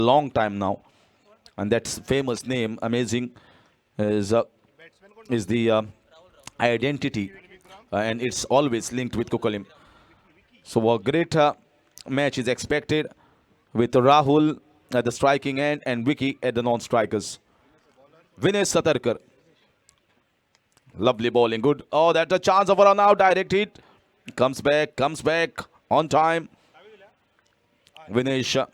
long time now, and that's famous name, amazing, is the identity, and it's always linked with Kukalim. So a great match is expected with Rahul at the striking end and Vicky at the non-strikers. Vinesh Satarkar, lovely bowling, good. Oh, that's a chance of a run out, direct hit. Comes back on time. Vinesh,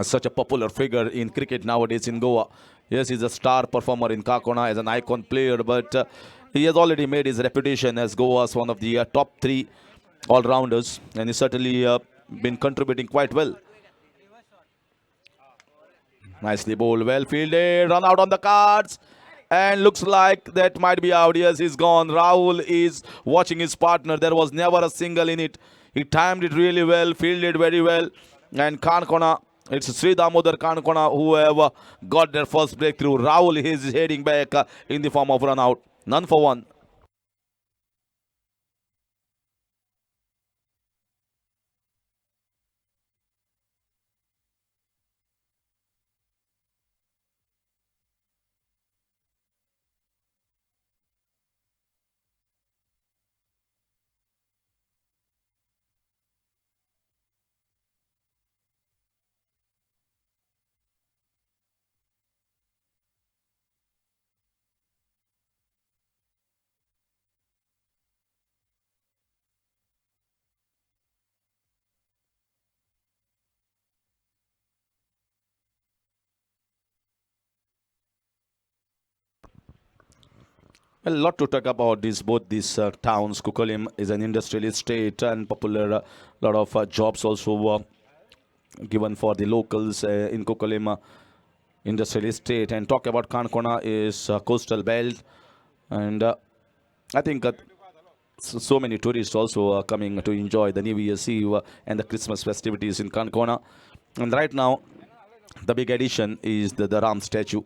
such a popular figure in cricket nowadays in Goa. Yes, he's a star performer in Canacona as an icon player, but he has already made his reputation as Goa's one of the top three all-rounders, and he's certainly been contributing quite well. Nicely bowled, well fielded, run out on the cards. And looks like that might be out. Yes, he's gone. Rahul is watching his partner. There was never a single in it. He timed it really well, fielded very well. And Canacona, it's Shree Damodar Canacona who have got their first breakthrough. Rahul is heading back in the form of run out. None for one. A lot to talk about both these towns. Kukalim is an industrial estate and popular. Lot of jobs also given for the locals in Kukalim industrial estate. And talk about Canacona is coastal belt, and I think so many tourists also are coming to enjoy the New Year's Eve and the Christmas festivities in Canacona. And right now, the big addition is the Ram statue.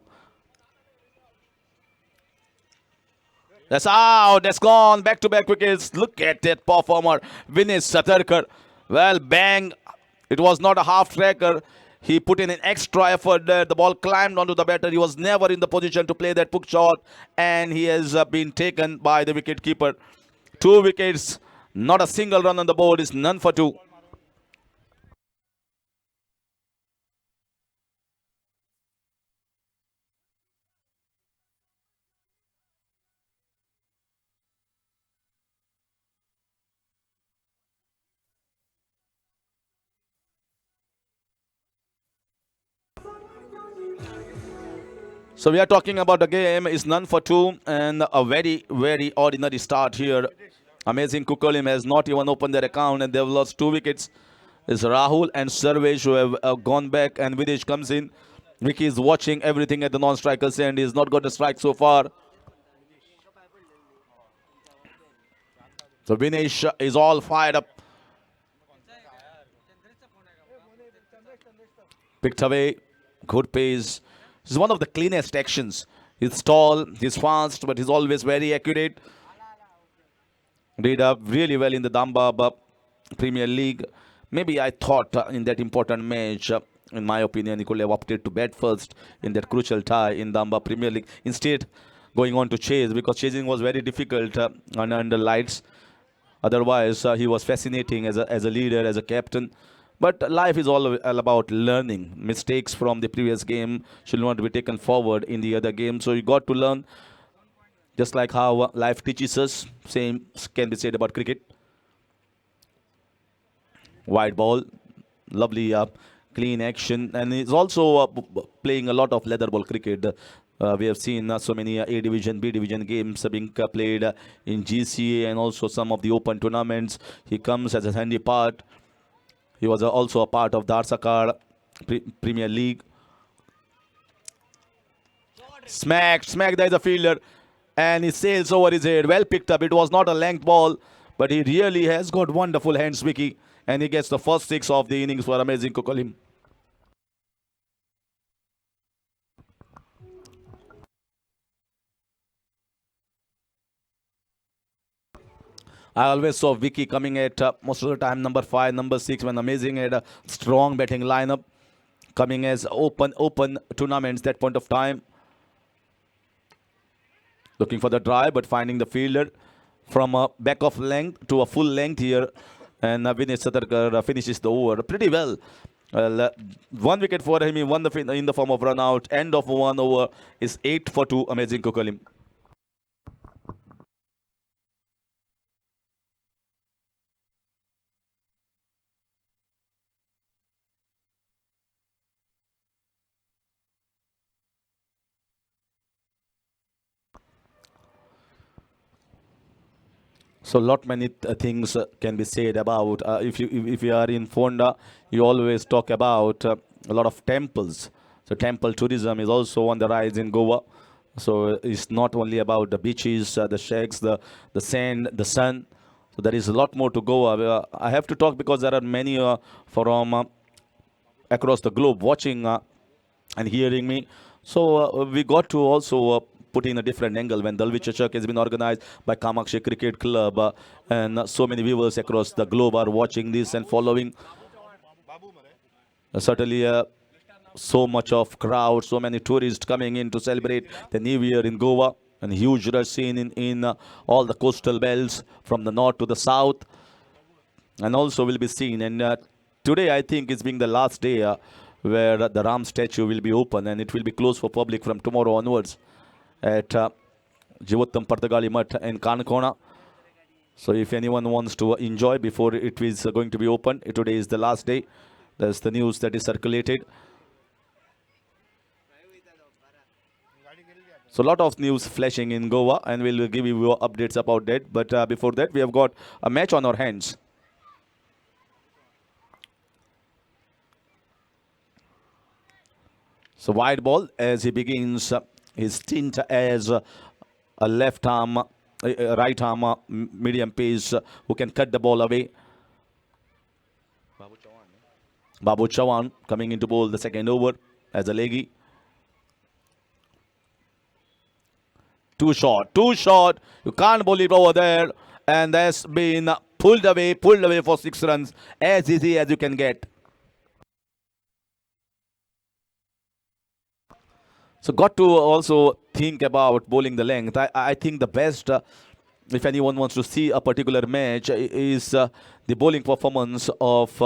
That's out. That's gone. Back-to-back wickets. Look at that performer, Vinesh Satarkar. Well, bang. It was not a half-tracker. He put in an extra effort there. The ball climbed onto the batter. He was never in the position to play that hook shot, and he has been taken by the wicket-keeper. 2 wickets. Not a single run on the board. It's none for 2. So we are talking about the game is none for 2 and a very, very ordinary start here. Amazing Kukalim has not even opened their account and they've lost 2 wickets. It's Rahul and Sarvesh who have gone back, and Videsh comes in. Vicky is watching everything at the non-strikers end. He's not got a strike so far. So Vinesh is all fired up. Picked away. Good pace. This is one of the cleanest actions. He's tall, he's fast, but he's always very accurate. Did really well in the Damba Premier League. Maybe I thought in that important match, in my opinion, he could have opted to bat first in that crucial tie in Damba Premier League. Instead, going on to chase, because chasing was very difficult under lights. Otherwise, he was fascinating as a leader, as a captain. But life is all about learning. Mistakes from the previous game should not be taken forward in the other game. So you got to learn, just like how life teaches us. Same can be said about cricket. Wide ball, lovely clean action. And he's also playing a lot of leather ball cricket. We have seen so many A Division, B Division games being played in GCA and also some of the open tournaments. He comes as a handy part. He was also a part of the Arsakar Premier League. Smack, there is a fielder. And he sails over his head. Well picked up. It was not a length ball, but he really has got wonderful hands, Vicky. And he gets the first 6 of the innings for amazing Kukalim. I always saw Vicky coming at most of the time number 5, number 6 when amazing had a strong batting lineup. coming as open tournaments that point of time. Looking for the drive, but finding the fielder from a back of length to a full length here. And Vinesh Satarkar finishes the over pretty well. Well, 1 wicket for him. He won in the form of run out. End of 1 over is 8 for 2. Amazing cuncolim. So lot many things can be said about if you are in Fonda, you always talk about a lot of temples. So temple tourism is also on the rise in Goa. So it's not only about the beaches, the shacks, the sand, the sun. So there is a lot more to Goa. I have to talk because there are many from across the globe watching and hearing me. So we got to also put in a different angle when Dalvi chashak has been organized by Kamaxi Cricket Club, and so many viewers across the globe are watching this and following. Certainly so much of crowd, so many tourists coming in to celebrate the new year in Goa, and huge rush scene in all the coastal belts from the north to the south, and also will be seen. And today I think is being the last day where the Ram statue will be open, and it will be closed for public from tomorrow onwards at Jivottam Partagali Mutt in Canacona. So if anyone wants to enjoy before it is going to be open, today is the last day. That's the news that is circulated. So a lot of news flashing in Goa, and we'll give you updates about that. But before that, we have got a match on our hands. So wide ball as he begins his stint as a left arm, right arm medium pace who can cut the ball away. Babu Chawan coming into bowl the second over as a leggy. Too short. You can't believe over there. And that's been pulled away for 6 runs. As easy as you can get. So got to also think about bowling the length. I think the best, if anyone wants to see a particular match, is the bowling performance of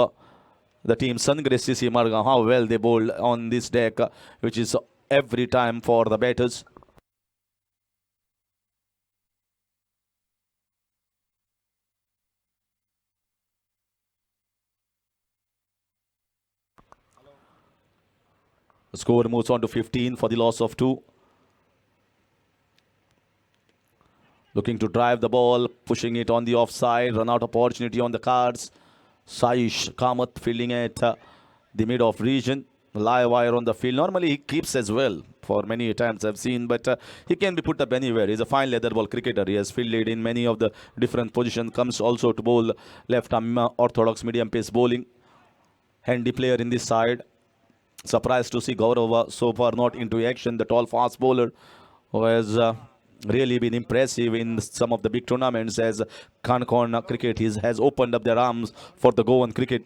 the team Sungrace CC Marga. How well they bowled on this deck, which is every time for the batters. The score moves on to 15 for the loss of 2. Looking to drive the ball, pushing it on the offside, run out opportunity on the cards. Saish Kamath fielding at the mid-off region. Live wire on the field. Normally he keeps as well for many attempts I've seen, but he can be put up anywhere. He's a fine leather ball cricketer. He has fielded in many of the different positions. Comes also to bowl left-arm orthodox medium pace bowling. Handy player in this side. Surprised to see Gaurav so far not into action. The tall fast bowler who has really been impressive in some of the big tournaments as Canacona cricket has opened up their arms for the Goan cricket.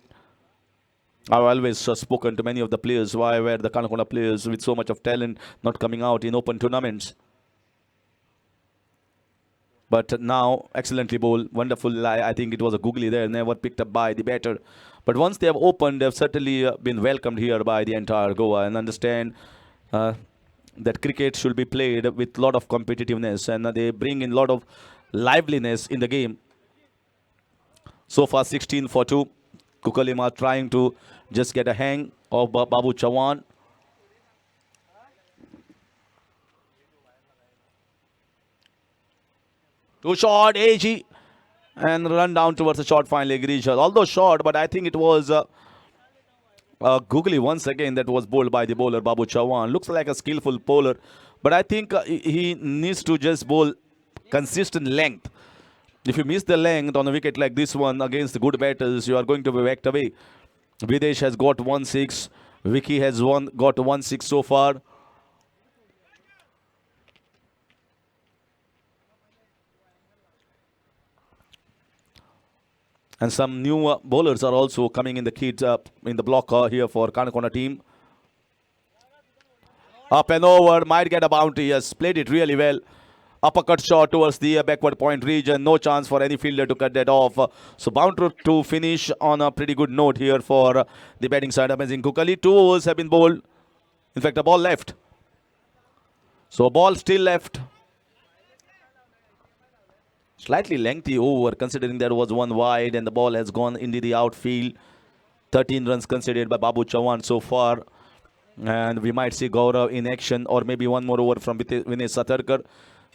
I've always spoken to many of the players why were the Canacona players with so much of talent not coming out in open tournaments. But now excellently bowled, wonderful. I think it was a googly there, never picked up by the batter. But once they have opened, they've certainly been welcomed here by the entire Goa and understand that cricket should be played with a lot of competitiveness, and they bring in a lot of liveliness in the game. So far 16 for 2. Cuncolim are trying to just get a hang of Babu Chawan. Too short, AG. And run down towards the short final leg. Although short, but I think it was googly once again that was bowled by the bowler Babu Chawan. Looks like a skillful bowler, but I think he needs to just bowl consistent length. If you miss the length on a wicket like this one against the good batters, you are going to be whacked away. Videsh has got 1-6. Vicky has got 1-6 so far. And some new bowlers are also coming in the kit in the block here for Canacona team. Up and over, might get a bounty. Yes, played it really well. Uppercut shot towards the backward point region. No chance for any fielder to cut that off. So bound to finish on a pretty good note here for the batting side. Amazing Kukali. 2 overs have been bowled. In fact, a ball left. So a ball still left. Slightly lengthy over considering there was one wide and the ball has gone into the outfield. 13 runs considered by Babu Chawan so far. And we might see Gaurav in action or maybe one more over from Vinesh Satarkar.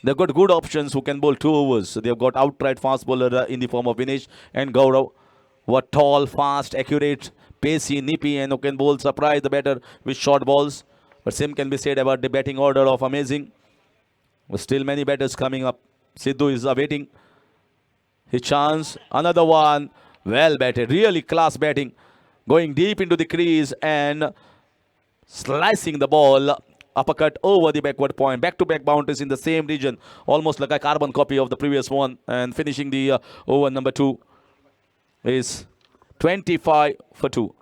They've got good options who can bowl 2 overs. So they've got outright fast bowler in the form of Vinesh and Gaurav. What tall, fast, accurate, pacey, nippy, and who can bowl surprise the batter with short balls. But same can be said about the batting order of Amazing. But still many batters coming up. Sidhu is awaiting his chance. Another one. Well batted. Really class batting. Going deep into the crease and slicing the ball. Uppercut over the backward point. Back-to-back bounties in the same region. Almost like a carbon copy of the previous one. And finishing the over number 2 is 25 for 2.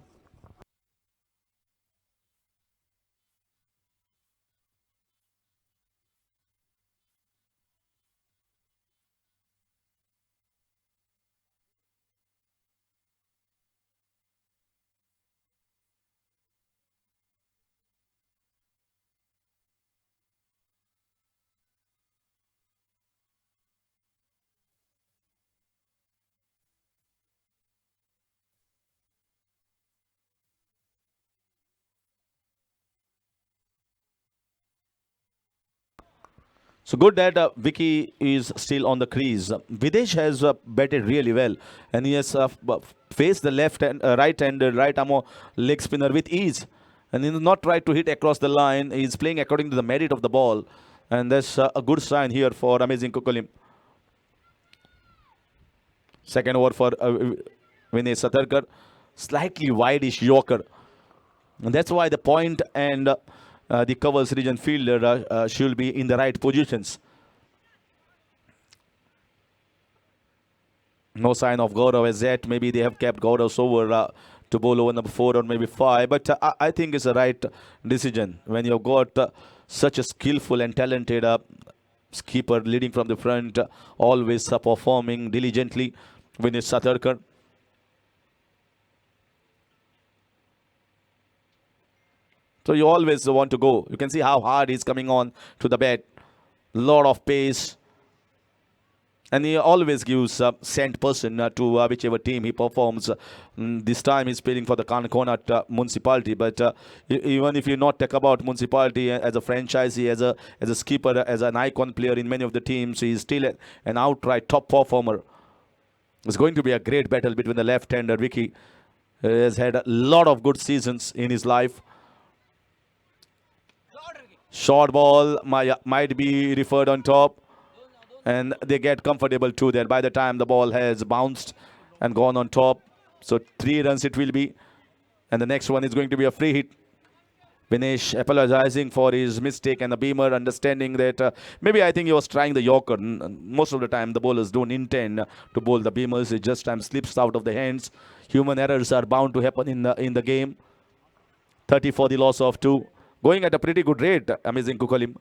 So good that Vicky is still on the crease. Videsh has batted really well, and he has faced the left and right-handed right arm leg spinner with ease, and he has not tried to hit across the line. He is playing according to the merit of the ball, and that's a good sign here for Amazing Kukulim. Second over for Vinay Satarkar, slightly wide-ish Yorker, and that's why the point and the covers region fielder should be in the right positions. No sign of Gaurav as yet. Maybe they have kept Gaurav over to bowl over number 4 or maybe 5. But I think it's the right decision when you've got such a skillful and talented skipper leading from the front, always performing diligently. Vinesh Satarkar. So you always want to go. You can see how hard he's coming on to the bat. Lot of pace. And he always gives sent person to whichever team he performs. This time he's playing for the Canacona municipality. But even if you not talk about municipality as a franchisee, as a skipper, as an icon player in many of the teams, he's still an outright top performer. It's going to be a great battle between the left-hander Vicky. He has had a lot of good seasons in his life. Short ball might be referred on top. And they get comfortable too there by the time the ball has bounced and gone on top. So 3 runs it will be. And the next one is going to be a free hit. Vinesh apologizing for his mistake and the beamer understanding that maybe I think he was trying the Yorker. Most of the time the bowlers don't intend to bowl the beamers. It just time slips out of the hands. Human errors are bound to happen in the game. 30 for the loss of 2. Going at a pretty good rate, Amazing Kukolim.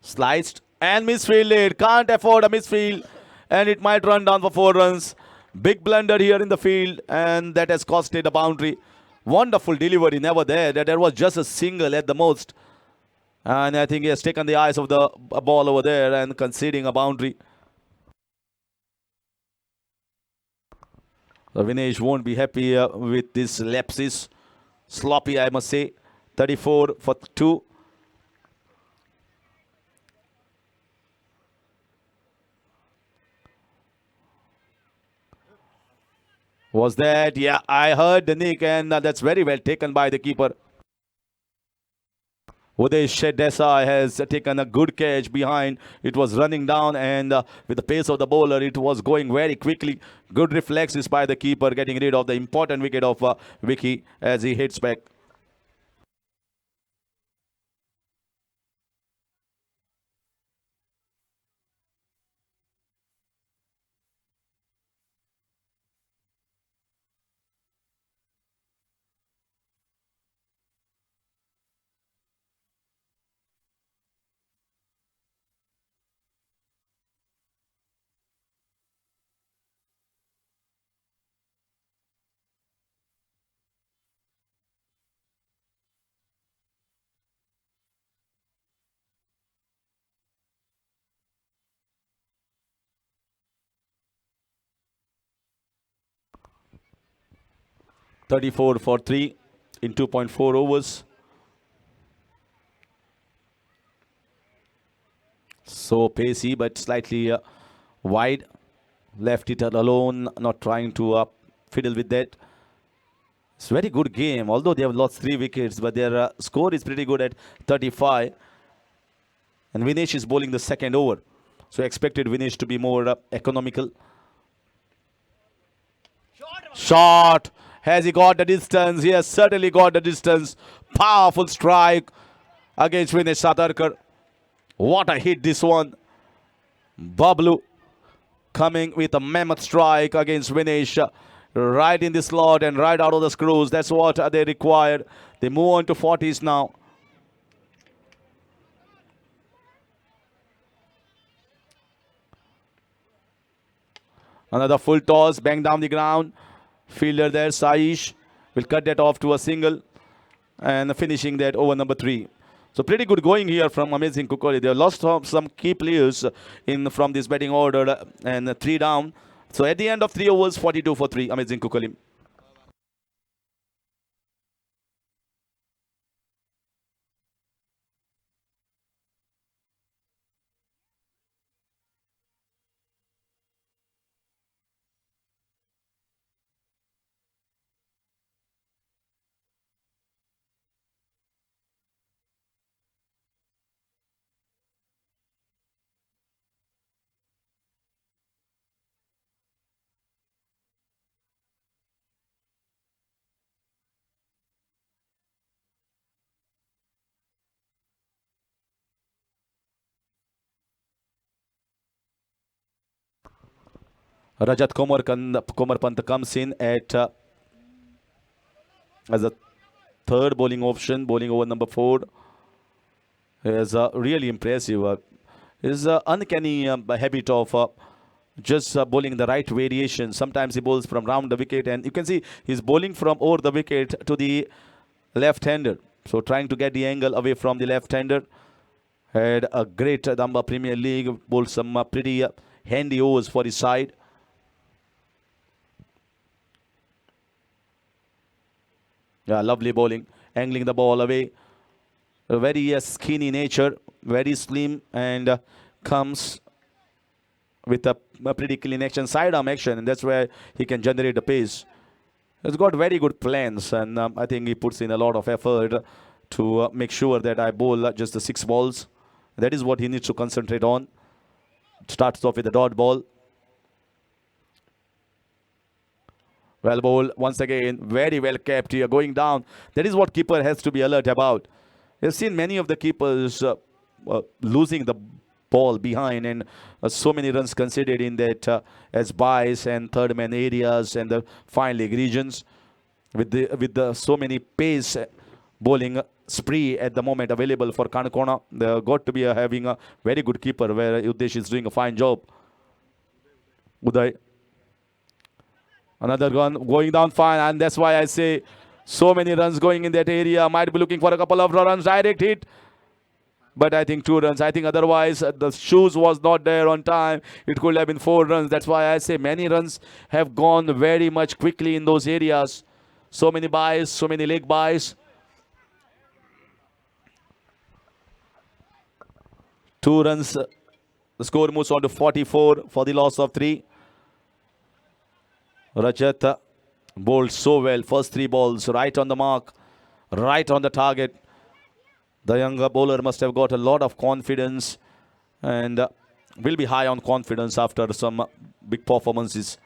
Sliced and misfielded. Can't afford a misfield. And it might run down for 4 runs. Big blunder here in the field. And that has costed a boundary. Wonderful delivery. Never there. There was just a single at the most. And I think he has taken the eyes of the ball over there and conceding a boundary. So Vinesh won't be happy with this lapses. Sloppy, I must say. 34 for 2. Was that? Yeah, I heard the nick, and that's very well taken by the keeper. Uday Desai has taken a good catch behind. It was running down, and with the pace of the bowler, it was going very quickly. Good reflexes by the keeper, getting rid of the important wicket of Vicky as he hits back. 34 for 3 in 2.4 overs. So pacey, but slightly wide. Left it alone, not trying to fiddle with that. It's a very good game, although they have lost 3 wickets, but their score is pretty good at 35. And Vinesh is bowling the second over. So expected Vinesh to be more economical. Shot. Has he got the distance? He has certainly got the distance. Powerful strike against Vinesh Satarkar. What a hit this one. Bablu coming with a mammoth strike against Vinesh. Right in the slot and right out of the screws. That's what they required. They move on to 40s now. Another full toss, bang down the ground. Fielder there, Saish, will cut that off to a single. And finishing that over number 3. So pretty good going here from Amazing Kukoli. They have lost some key players from this batting order and 3 down. So at the end of 3 overs, 42 for 3, Amazing Kukoli. Rajat Komarpant comes in at as a third bowling option, bowling over number 4. Is really impressive. His uncanny habit of just bowling the right variation. Sometimes he bowls from round the wicket, and you can see he's bowling from over the wicket to the left-hander. So trying to get the angle away from the left-hander. Had a great Damba Premier League, bowled some pretty handy overs for his side. Yeah, lovely bowling, angling the ball away. A very skinny nature, very slim, and comes with a pretty clean action, sidearm action, and that's where he can generate the pace. He's got very good plans, and I think he puts in a lot of effort to make sure that I bowl just the 6 balls. That is what he needs to concentrate on. Starts off with a dot ball. Well bowled once again, very well kept here, going down. That is what keeper has to be alert about. You've seen many of the keepers losing the ball behind, and so many runs considered in that as buys and third man areas and the fine leg regions. With the so many pace bowling spree at the moment available for Canacona, they've got to be having a very good keeper where Udesh is doing a fine job. Uday. Another gun going down fine, and that's why I say so many runs going in that area. Might be looking for a couple of runs, direct hit. But I think 2 runs. I think otherwise the shoes was not there on time. It could have been 4 runs. That's why I say many runs have gone very much quickly in those areas. So many buys, so many leg buys. 2 runs. The score moves on to 44 for the loss of 3. Rajat bowled so well. First 3 balls right on the mark, right on the target. The younger bowler must have got a lot of confidence and will be high on confidence after some big performances.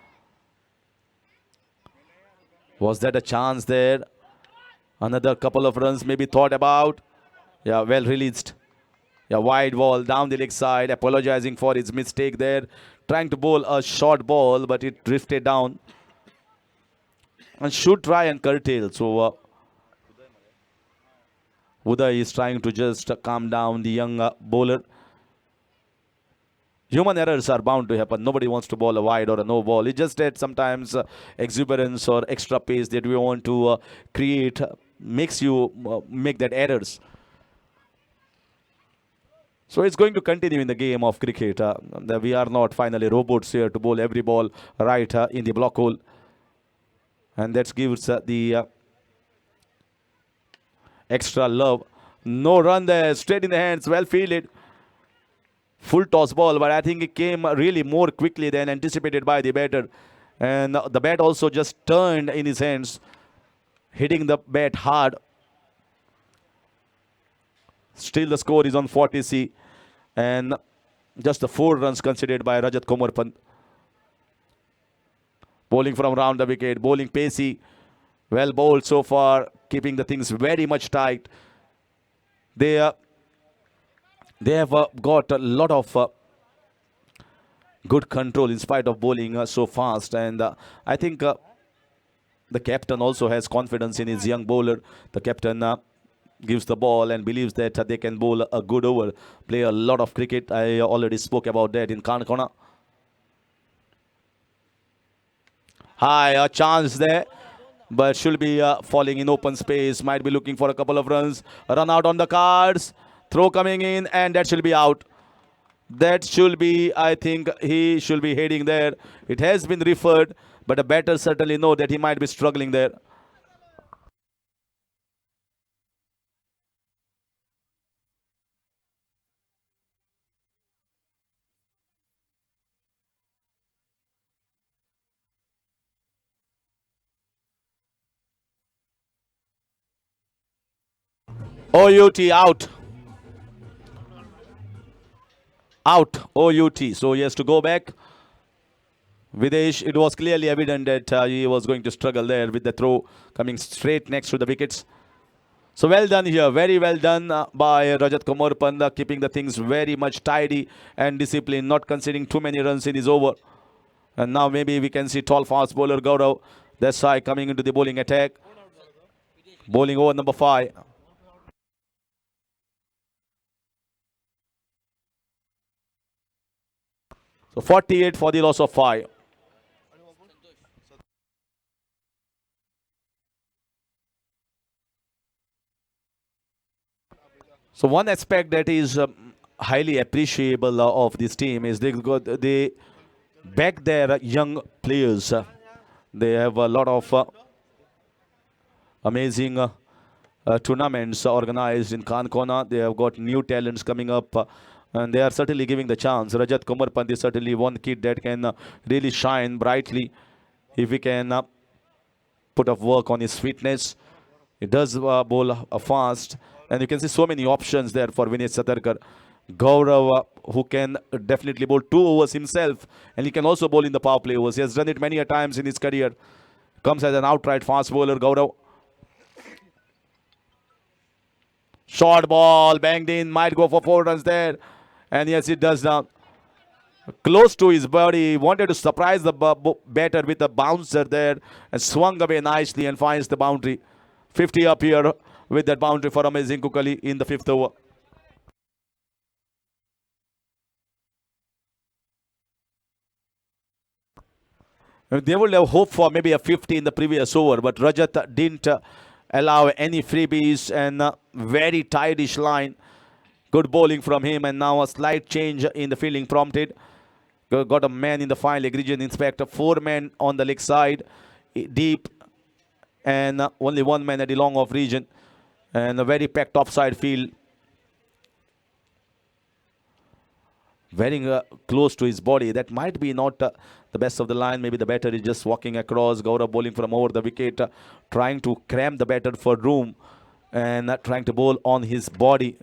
Was that a chance there? Another couple of runs maybe thought about. Yeah, well released. Yeah, wide ball down the leg side, apologizing for his mistake there. Trying to bowl a short ball, but it drifted down. And should try and curtail. So Uday is trying to just calm down the young bowler. Human errors are bound to happen. Nobody wants to bowl a wide or a no ball. It's just that sometimes exuberance or extra pace that we want to create makes you make that errors. So it's going to continue in the game of cricket. We are not finally robots here to bowl every ball right in the block hole. And that gives the extra love. No run there, straight in the hands, well fielded. Full toss ball, but I think it came really more quickly than anticipated by the batter. And the bat also just turned in his hands, hitting the bat hard. Still the score is on 40C. And just the 4 runs considered by Rajat Komarpan. Bowling from round the wicket, bowling pacey. Well bowled so far, keeping the things very much tight. They have got a lot of good control in spite of bowling so fast. And I think the captain also has confidence in his young bowler. The captain gives the ball and believes that they can bowl a good over, play a lot of cricket. I already spoke about that in canacona. High, a chance there, but should be falling in open space. Might be looking for a couple of runs. Run out on the cards. Throw coming in, and that should be out. That should be, I think, he should be heading there. It has been referred, but a batter certainly know that he might be struggling there. OUT out. Out. OUT. So he has to go back. Videsh, it was clearly evident that he was going to struggle there with the throw coming straight next to the wickets. So well done here. Very well done by Rajat Komarpan, keeping the things very much tidy and disciplined, not conceding too many runs in his over. And now maybe we can see tall fast bowler Gaurav Desai coming into the bowling attack. Bowling over number 5. So 48 for the loss of 5. So one aspect that is highly appreciable of this team is they back their young players. They have a lot of amazing tournaments organized in Cancona. They have got new talents coming up. And they are certainly giving the chance. Rajat Komarpant is certainly one kid that can really shine brightly if he can put up work on his fitness. He does bowl fast. And you can see so many options there for Vinay Satarkar. Gaurav, who can definitely bowl 2 overs himself. And he can also bowl in the power play overs. He has done it many a times in his career. Comes as an outright fast bowler, Gaurav. Short ball, banged in, might go for 4 runs there. And yes, it does now. Close to his body, wanted to surprise the batter with a bouncer there and swung away nicely and finds the boundary. 50 up here with that boundary for amazing Kukali in the 5th over. They would have hoped for maybe a 50 in the previous over, but Rajat didn't allow any freebies and very tightish line. Good bowling from him, and now a slight change in the fielding prompted. Got a man in the fine leg region inspector, 4 men on the leg side, deep, and only 1 man at the long off region, and a very packed topside field. Very close to his body. That might be not the best of the line. Maybe the batter is just walking across. Gaurav bowling from over the wicket, trying to cram the batter for room and trying to bowl on his body.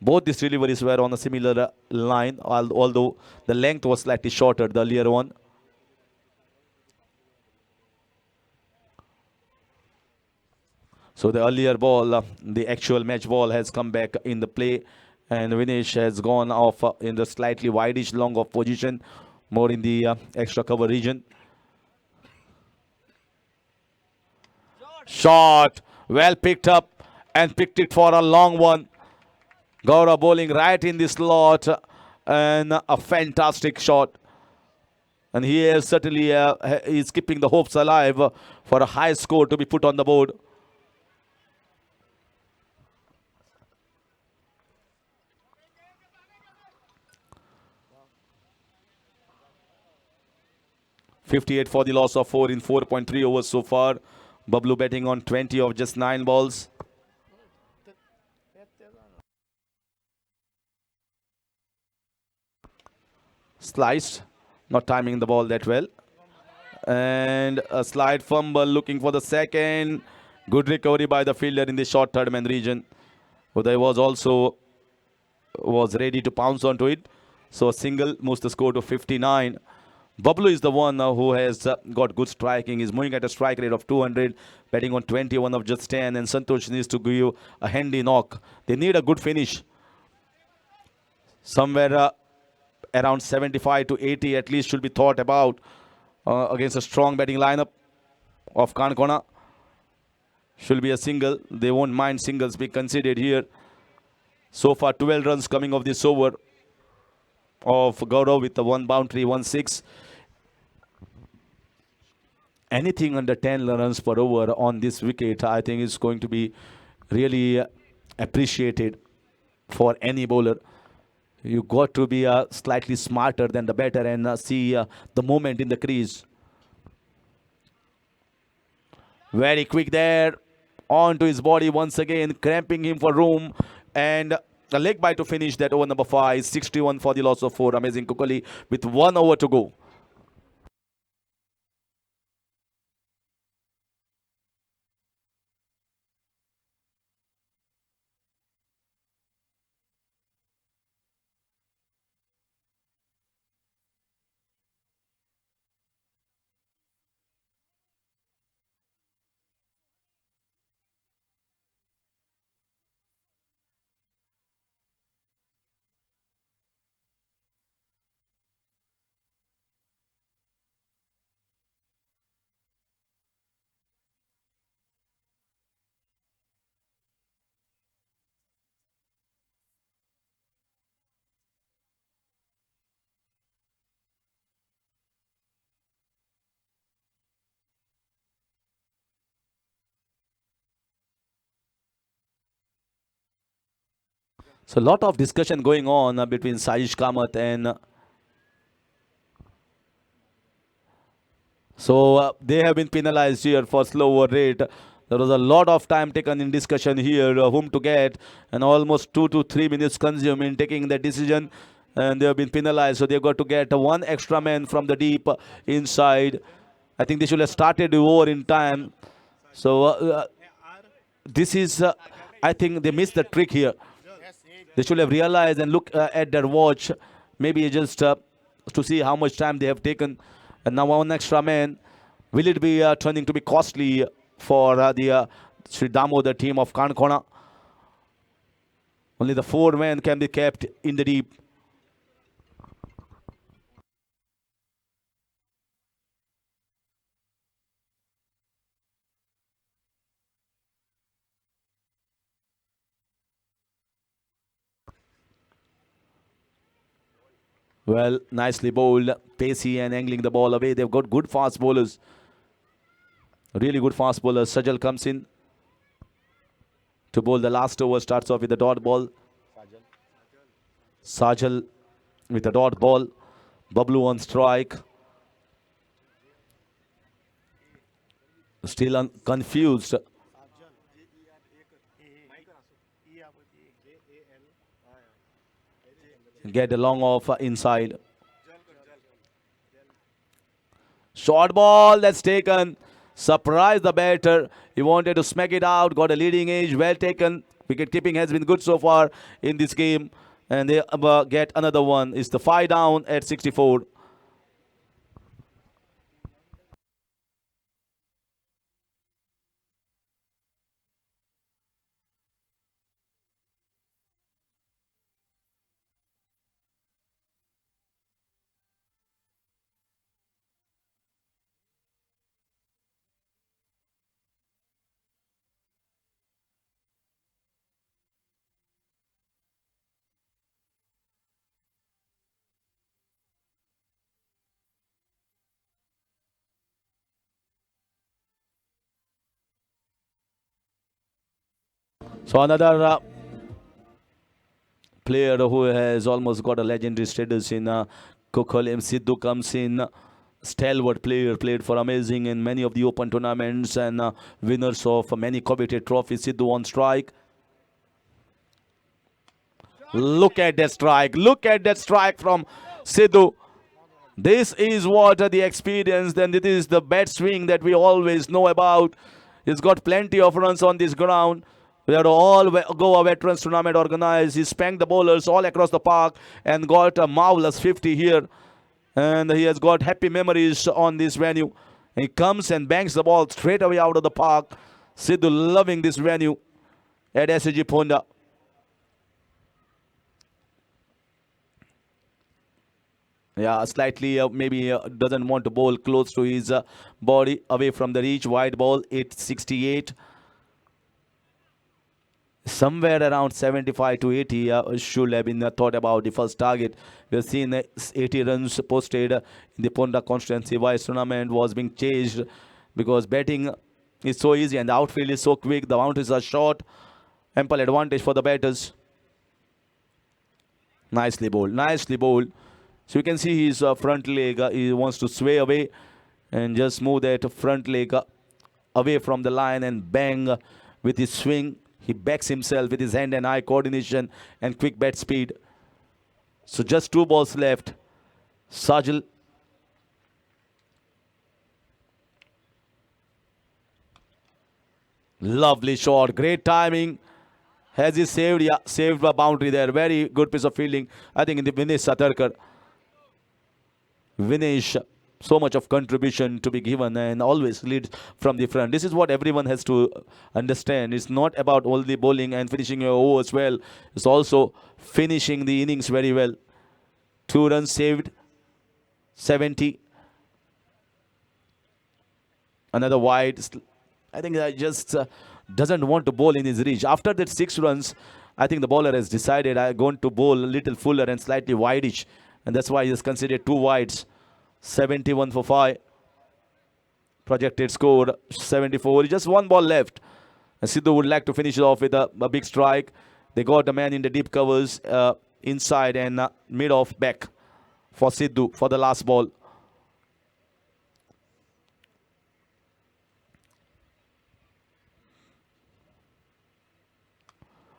Both these deliveries were on a similar line, although the length was slightly shorter, the earlier one. So the earlier ball, the actual match ball has come back in the play. And Vinesh has gone off in the slightly wideish long off position, more in the extra cover region. Shot, well picked up and picked it for a long one. Gaurav bowling right in the slot and a fantastic shot. And he is certainly is keeping the hopes alive for a high score to be put on the board. 58 for the loss of 4 in 4.3 overs so far. Bablu betting on 20 of just 9 balls. Sliced, not timing the ball that well. And a slide fumble, looking for the second. Good recovery by the fielder in the short third man region. Uday was ready to pounce onto it. So a single moves the score to 59. Bablu is the one who has got good striking. He's moving at a strike rate of 200, betting on 21 of just 10. And Santosh needs to give you a handy knock. They need a good finish. Somewhere around 75 to 80 at least should be thought about against a strong batting lineup of Canacona. Should be a single. They won't mind singles be considered here. So far 12 runs coming off this over of Gaurav with the 1 boundary, 1-6. Anything under 10 runs per over on this wicket, I think is going to be really appreciated for any bowler. You got to be slightly smarter than the batter and see the movement in the crease. Very quick there. On to his body once again, cramping him for room. And a leg bite to finish that over number 5. 61 for the loss of 4. Amazing Kukuli with 1 over to go. So a lot of discussion going on between Sajish Kamath and they have been penalized here for slower rate. There was a lot of time taken in discussion here, whom to get, and almost 2 to 3 minutes consumed in taking the decision, and they have been penalized. So they've got to get one extra man from the deep inside. I think they should have started the over in time. So this is, I think they missed the trick here. They should have realized and look at their watch, maybe just to see how much time they have taken. And now one extra man. Will it be turning to be costly for the Shree Damodar team of Canacona? Only the 4 men can be kept in the deep. Well, nicely bowled, pacey and angling the ball away. They've got good fast bowlers. Really good fast bowlers. Sajal comes in to bowl the last over. Starts off with the dot ball. Sajal with the dot ball. Bablu on strike. Still confused. Get a long off inside. Short ball that's taken. Surprised the batter. He wanted to smack it out. Got a leading edge. Well taken. Wicket keeping has been good so far in this game. And they get another one. It's the 5 down at 64. So another player who has almost got a legendary status in cuncolim, Sidhu comes in stalwart player, played for amazing in many of the open tournaments and winners of many coveted trophies. Sidhu on strike. Look at that strike. Look at that strike from Sidhu. This is what the experience, then it is the bat swing that we always know about. He's got plenty of runs on this ground. We had all Goa Veterans Tournament organized. He spanked the bowlers all across the park and got a marvelous 50 here. And he has got happy memories on this venue. He comes and bangs the ball straight away out of the park. Sidhu loving this venue at SG Ponda. Yeah, slightly maybe doesn't want to bowl close to his body, away from the reach. Wide ball, 868. Somewhere around 75 to 80 should have been thought about the first target. We have seen 80 runs posted in the Ponda constituency. Vice tournament was being chased because batting is so easy and the outfield is so quick. The boundaries are short. Ample advantage for the batters. Nicely bowled. Nicely bowled. So you can see his front leg, he wants to sway away and just move that front leg away from the line and bang with his swing. He backs himself with his hand and eye coordination and quick bat speed. So just 2 balls left. Sajal. Lovely shot. Great timing. Has he saved? Yeah, saved a boundary there. Very good piece of fielding. I think in the Vinesh Satarkar. Vinesh, so much of contribution to be given and always leads from the front. This is what everyone has to understand. It's not about only bowling and finishing your overs well. It's also finishing the innings very well. 2 runs saved, 70. Another wide. I think that just doesn't want to bowl in his reach. After that 6 runs, I think the bowler has decided I'm going to bowl a little fuller and slightly wideish. And that's why he has considered 2 wides. 71 for 5. Projected score 74. Just 1 ball left. And Sidhu would like to finish it off with a big strike. They got a man in the deep covers inside and mid off back for Sidhu for the last ball.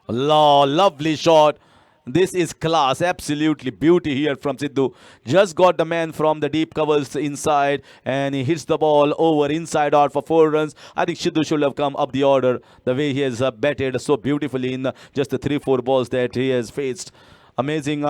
Lovely shot. This is class. Absolutely beauty here from Sidhu. Just got the man from the deep covers inside and he hits the ball over inside out for 4 runs. I think Sidhu should have come up the order the way he has batted so beautifully in just the 3-4 balls that he has faced. Amazing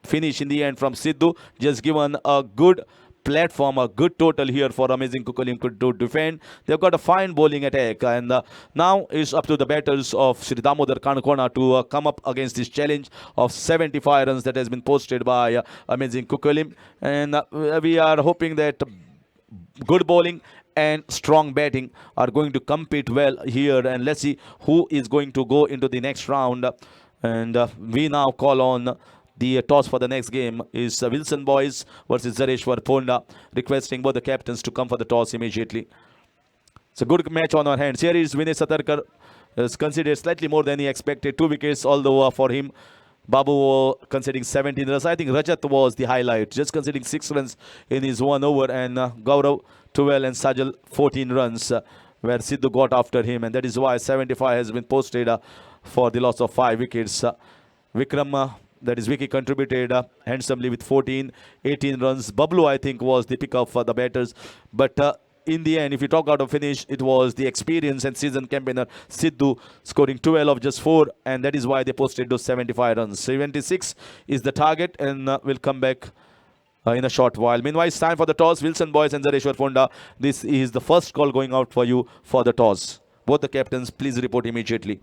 finish in the end from Sidhu. Just given a good platform, a good total here for amazing cuncolim to defend. They've got a fine bowling attack and now it's up to the batters of Shree Damodar Canacona to come up against this challenge of 75 runs that has been posted by amazing cuncolim, and we are hoping that good bowling and strong batting are going to compete well here, and let's see who is going to go into the next round. And we now call on the toss for the next game is Wilson Boys versus Zareshwar Ponda, requesting both the captains to come for the toss immediately. It's a good match on our hands. Here is Vinesh Satarkar, is considered slightly more than he expected. 2 wickets, although for him, Babu conceding 17 runs. I think Rajat was the highlight, just conceding 6 runs in his 1 over, and Gaurav 12 and Sajal 14 runs, where Sidhu got after him, and that is why 75 has been posted for the loss of 5 wickets. Vikram, that is Vicky, contributed handsomely with 14, 18 runs. Bablu, I think, was the pickup for the batters. But in the end, if you talk out of finish, it was the experience and season campaigner Sidhu scoring 12 of just 4. And that is why they posted those 75 runs. 76 is the target, and we'll come back in a short while. Meanwhile, it's time for the toss. Wilson Boys and Zareshwar Ponda. This is the first call going out for you for the toss. Both the captains, please report immediately.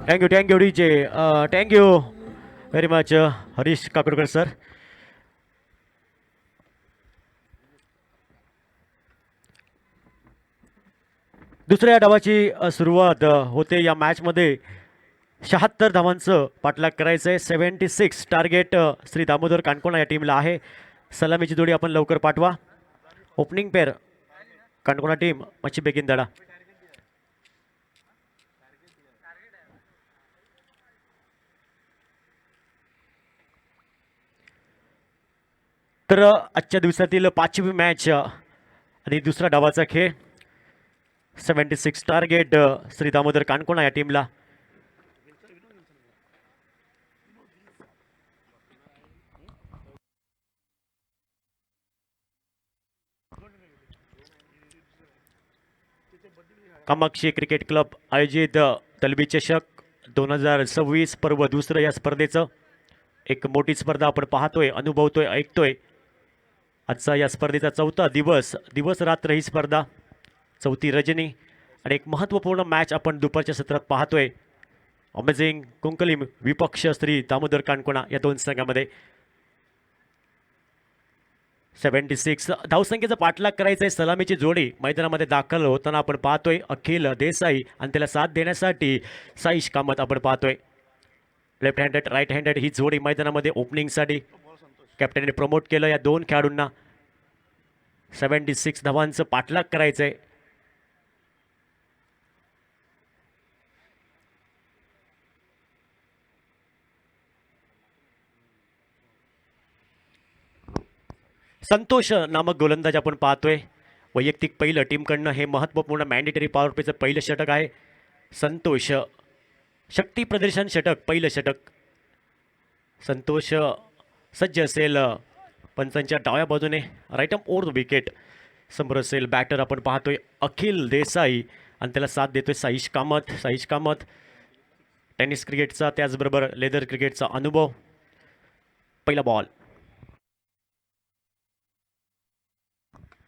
Thank you DJ. Thank you very much Harish Kakodkar sir. दुसऱ्या डावाची सुरुवात होते या मॅचमध्ये. 76 धावांचं पाठलाग करायचं आहे. 76 target Shri Damodar Canacona या टीमला आहे. सलामीची जोडी आपण लवकर पाठवा. ओपनिंग पेअर कानकोणा टीम मच्छी बेगिन दडा. तर आजच्या दिवसातील 5वी मॅच आणि दुसरा डावाचा खेळ. 76 टार्गेट श्री दामोदर कानकोणा या टीमला. कमाक्षी क्रिकेट क्लब आयोजित दलबी चषक 2026 पर्व दुसरं या स्पर्धेचं एक मोठी स्पर्धा आपण पाहतोय, अनुभवतोय, ऐकतोय. आजचा या स्पर्धेचा चौथा दिवस रात्र ही स्पर्धा, चौथी रजनी आणि एक महत्त्वपूर्ण मॅच आपण दुपारच्या सत्रात पाहतोय. अमेझिंग कुंकलिम विपक्ष श्री दामोदर कानकोणा या दोन संघामध्ये. 76 धावसंख्येचा पाठलाग करायचा आहे. सलामीची जोडी मैदानामध्ये दाखल होताना आपण पाहतोय. अखिल देसाई आणि त्याला साथ देण्यासाठी साईश कामत आपण पाहतोय. लेफ्ट हँडेड राईट हँडेड ही जोडी मैदानामध्ये ओपनिंगसाठी कॅप्टनने प्रमोट केलं या दोन खेळाडूंना. 76 धावांचं पाठलाग करायचं आहे. संतोष नामक गोलंदाज आपण पाहतोय. वैयक्तिक पहिलं टीमकडनं हे महत्त्वपूर्ण मॅन्डेटरी पॉवर प्लेचं पहिलं षटक आहे. संतोष शक्ती प्रदर्शन षटक, पहिलं षटक. संतोष सज्ज असेल पंचांच्या डाव्या बाजूने. Right arm over the wicket समोर असेल बॅटर आपण पाहतोय अखिल देसाई आणि त्याला साथ देतोय साईश कामत. टेनिस क्रिकेटचा त्याचबरोबर लेदर क्रिकेटचा अनुभव. पहिला बॉल,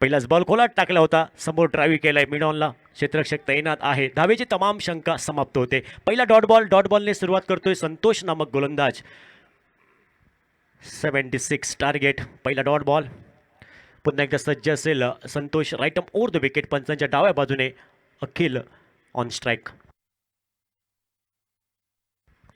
पहिलाच बॉल खोलात टाकला होता. समोर ड्राईव्ह केलाय मिडॉनला. क्षेत्ररक्षक तैनात आहे. धावेची तमाम शंका समाप्त होते. पहिला डॉट बॉलने सुरुवात करतोय संतोष नामक गोलंदाज. 76 टार्गेट, पहिला डॉट बॉल. पुन्हा एकदा सज्ज असेल Santosh. Right arm over the wicket पंचांच्या डाव्या बाजूने. Akhil on strike.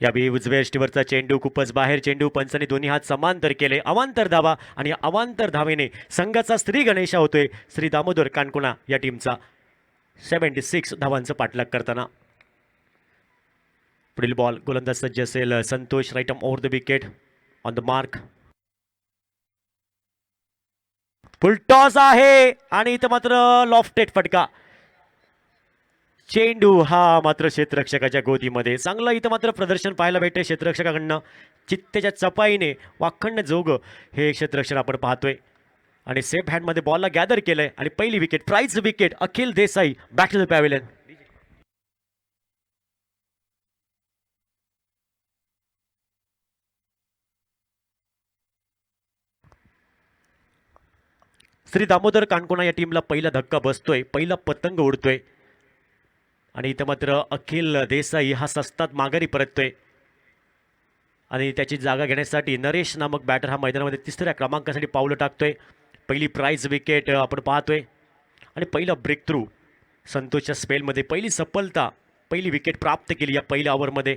यावेळी उजव्या यष्टीवरचा चेंडू खूपच बाहेर. चेंडू पंचांनी दोन्ही हात समांतर केले. अवांतर धावा आणि अवांतर धावेने संघाचा श्री गणेशा होतोय श्री दामोदर कानकोणा या टीमचा. 76 धावांचं पाठलाग करताना. पुढील बॉल, गोलंदाज सज्ज असेल Santosh. Right arm over the wicket on the mark. Full toss आहे आणि इथं मात्र लॉफ्टेड फटका. चेंडू हा मात्र क्षेत्ररक्षकाच्या गोदीमध्ये. चांगलं इथं मात्र प्रदर्शन पाहायला भेटते क्षेत्ररक्षकाकडनं. चित्तेच्या चपाईने वाखण्य जोग हे क्षेत्ररक्षण आपण पाहतोय. आणि सेफ हँडमध्ये बॉलला गॅदर केलंय आणि पहिली wicket, prize wicket. Akhil Desai back to the pavilion. Shri Damodar Canacona या टीमला पहिला धक्का बसतोय, पहिला पतंग उडतोय. आणि इथं मात्र अखिल देसाई हा सस्तात माघारी परततोय. आणि त्याची जागा घेण्यासाठी नरेश नामक बॅटर हा मैदानामध्ये तिसऱ्या क्रमांकासाठी पावलं टाकतोय. पहिली प्राइज विकेट आपण पाहतोय आणि पहिला ब्रेक थ्रू संतोषच्या स्पेलमध्ये. पहिली सफलता, पहिली विकेट प्राप्त केली या पहिल्या ओव्हरमध्ये.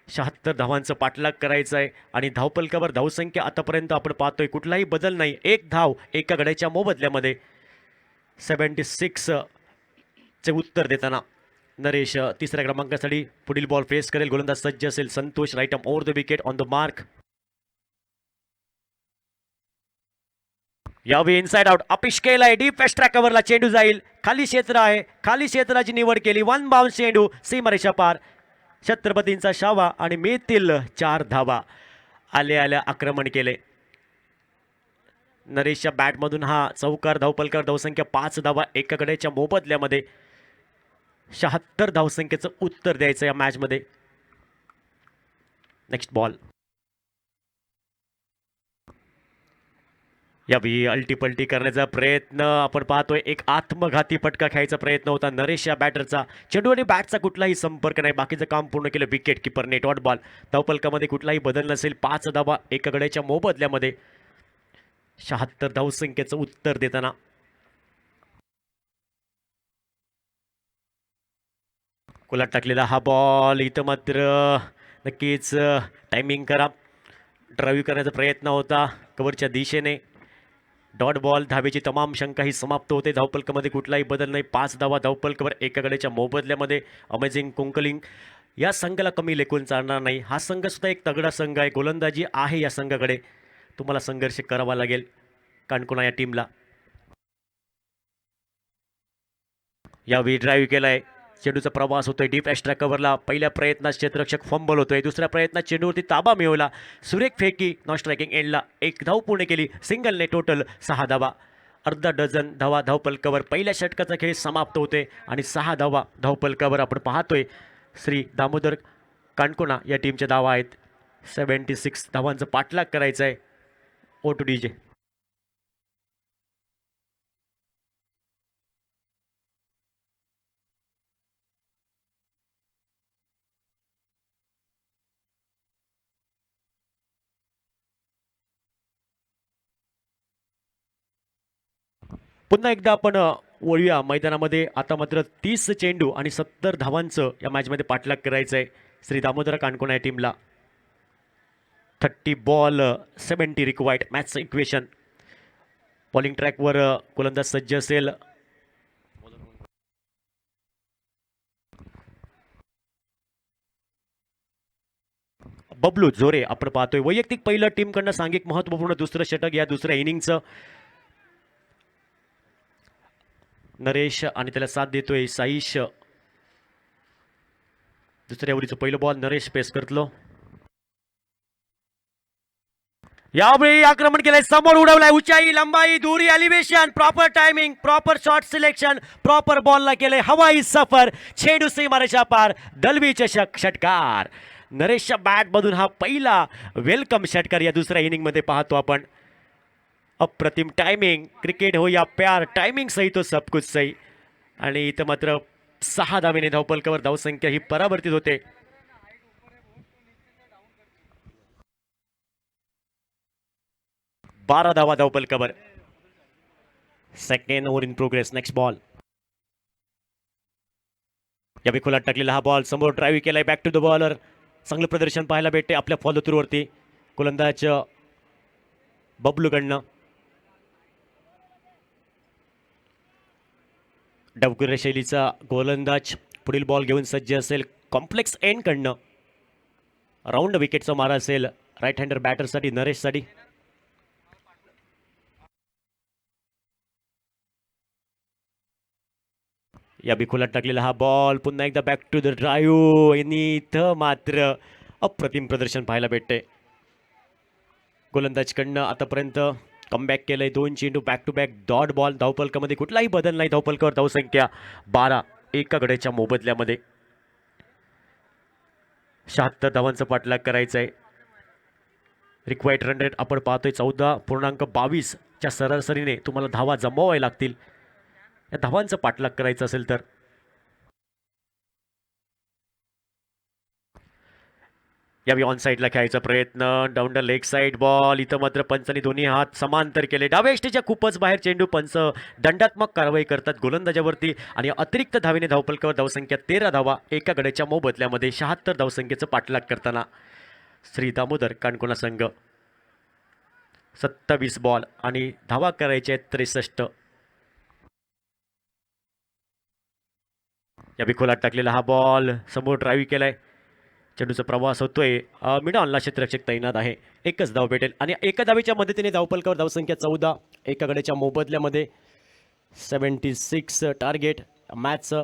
76 धावांचं पाठलाग करायचं आहे आणि धावपलकावर धावसंख्या आतापर्यंत आपण पाहतोय कुठलाही बदल नाही. एक धाव एका गड्याच्या मोबदल्यामध्ये. 76 चे उत्तर देताना नरेश तिसऱ्या क्रमांकासाठी पुढील बॉल फेस करेल. गोलंदाज सज्ज असेल Santosh. Right arm over the wicket on the mark. यावेळी इनसाइड आउट अपिश केलाय. डीप वेस्ट ट्रॅक कव्हरला चेंडू जाईल. खाली क्षेत्र आहे, खाली क्षेत्राची निवड केली. वन बाउन्स चेंडू सीमारेषा पार. छत्रपतींचा शावा आणि मिळतील 4 धावा. आल्या आक्रमण केले. नरेशच्या बॅटमधून हा चौकार धावपलकार. धावसंख्या 5 धावा एका गड्याच्या मोबदल्यामध्ये. 76 धावसंख्येचं उत्तर द्यायचं या मॅचमध्ये. नेक्स्ट बॉल, यावेळी अलटीपलटी करण्याचा प्रयत्न आपण पाहतोय. एक आत्मघाती फटका खेळायचा प्रयत्न होता नरेश या बॅटरचा. चेंडू आणि बॅटचा कुठलाही संपर्क नाही. बाकीचं काम पूर्ण केलं विकेट किपरने. Dot ball. धावफलकामध्ये कुठलाही बदल नसेल. 5 धावा एका गड्याच्या मोबदल्यामध्ये. 76 धावसंख्येचं उत्तर देताना कोलाट टाकलेला हा बॉल. इथं मात्र नक्कीच टायमिंग करा. ड्राईव्ह करण्याचा प्रयत्न होता कव्हरच्या दिशेने. Dot ball. धावेची तमाम शंका ही समाप्त होते. धावपलकामध्ये कुठलाही बदल नाही. 5 धावा धावपलकावर एका गड्याच्या मोबदल्यामध्ये. अमेझिंग कुंकलिंग. या संघाला कमी लेखून चालणार नाही. हा संघ सुद्धा एक तगडा संघ आहे. गोलंदाजी आहे या संघाकडे. तुम्हाला संघर्ष करावा लागेल कानकोना या टीमला. यावेळी ड्राईव्ह केलाय. चेंडूचा प्रवास होतोय डीप एक्स्ट्रा कव्हरला. पहिल्या प्रयत्नात क्षेत्ररक्षक फंबल होतोय. दुसऱ्या प्रयत्नात चेंडूवरती ताबा मिळवला. सुरेख फेकी नॉन स्ट्रायकिंग एंडला. 1 धाव पूर्ण केली. सिंगलने टोटल 6 धावा. अर्धा डझन धावा धावपलकावर. पहिल्या षटकाचा खेळ समाप्त होते आणि 6 धावा धावपलकावर आपण पाहतोय. श्री दामोदर कानकोना या टीमच्या धावा आहेत. 76 धावांचं पाठलाग करायचं आहे. ओ टू डीजे. पुन्हा एकदा आपण वळूया मैदानामध्ये. आता मात्र 30 चेंडू आणि 70 धावांचं या मॅचमध्ये पाठलाग करायचं आहे श्री दामोदर कानकोना या टीमला. 30 बॉल 70 रिक्वायर्ड. मॅचचं इक्वेशन. बॉलिंग ट्रॅकवर गोलंदाज सज्ज असेल. बबलू जोरे आपण पाहतोय. वैयक्तिक पहिलं टीमकडनं सांघिक महत्वपूर्ण दुसरं षटक या दुसऱ्या इनिंगचं. नरेश आणि त्याला साथ देतोय साईश. दुसऱ्या ओव्हरीचं पहिलं बॉल नरेश पेस करतलो. यावेळी आक्रमण केलंय. समोर उडवलाय. उंचाई लंबाई दुरी elevation. Proper timing. Proper shot selection. Proper बॉलला केलंय हवाई सफर. चेंडू सीमारेषा पार. दलवी चषक षटकार. नरेशच्या बॅटमधून हा पहिला वेलकम षटकार या दुसऱ्या इनिंगमध्ये पाहतो आपण. अप्रतिम टायमिंग. क्रिकेट हो या प्यार. टायमिंग सही तो सब कुछ सही. आणि इथं मात्र 6 धावेने धावपलकावर धावसंख्या ही परावर्तित होते. बारा धावा धावपलकावर. Second over in progress. Next ball. या खोलात टाकलेला हा बॉल. समोर ड्राईव्ह केलाय. Back to the bowler. चांगलं प्रदर्शन पाहायला भेटते आपल्या फॉलो थ्रूवरती गोलंदाज बबलूकडनं. डावकुऱ्या शैलीचा गोलंदाज पुढील बॉल घेऊन सज्ज असेल. कॉम्प्लेक्स एंड कडनं राऊंड विकेटचा मारा असेल राईट हँडर बॅटरसाठी नरेशसाठी. या बिखोलात टाकलेला हा बॉल. पुन्हा एकदा बॅक टू द ड्राईव्ह. आणि इथं मात्र अप्रतिम प्रदर्शन पाहायला भेटते गोलंदाजकडनं. आतापर्यंत कमबॅक केलंय. 2 चेंडू back to back dot ball. धावपलकामध्ये कुठलाही बदल नाही. धावपलकावर धावसंख्या 12 एका गड्याच्या मोबदल्यामध्ये. 76 धावांचा पाठलाग करायचा आहे. रिक्वायर्ड रन रेट आपण पाहतोय 14.22 च्या सरासरीने तुम्हाला धावा जमवाव्या लागतील या धावांचा पाठलाग करायचा असेल तर. यावेळी ऑन साईडला खेळायचा प्रयत्न. Down the leg side ball. इथं मात्र पंचांनी दोन्ही हात समांतर केले. डाव्या एष्टीच्या खूपच बाहेर चेंडू. पंच दंडात्मक कारवाई करतात गोलंदाजावरती आणि अतिरिक्त धावेने धावपलकावर धावसंख्या 13 धावा एका गड्याच्या मोबदल्यामध्ये. 76 धावसंख्येचं पाठलाग करताना श्री दामोदर कानकोना संघ. 27 बॉल आणि धावा करायच्या आहेत 63. या बिखोलात टाकलेला हा बॉल. समोर ड्राईव्ह केलाय. चेंडूचा प्रवास होतोय. मिडॉनला क्षेत्ररक्षक तैनात आहे. एकच धाव भेटेल आणि एका धावेच्या मदतीने धावपलकावर धावसंख्या 14 एका गड्याच्या मोबदल्यामध्ये. 76 टार्गेट मॅचचं.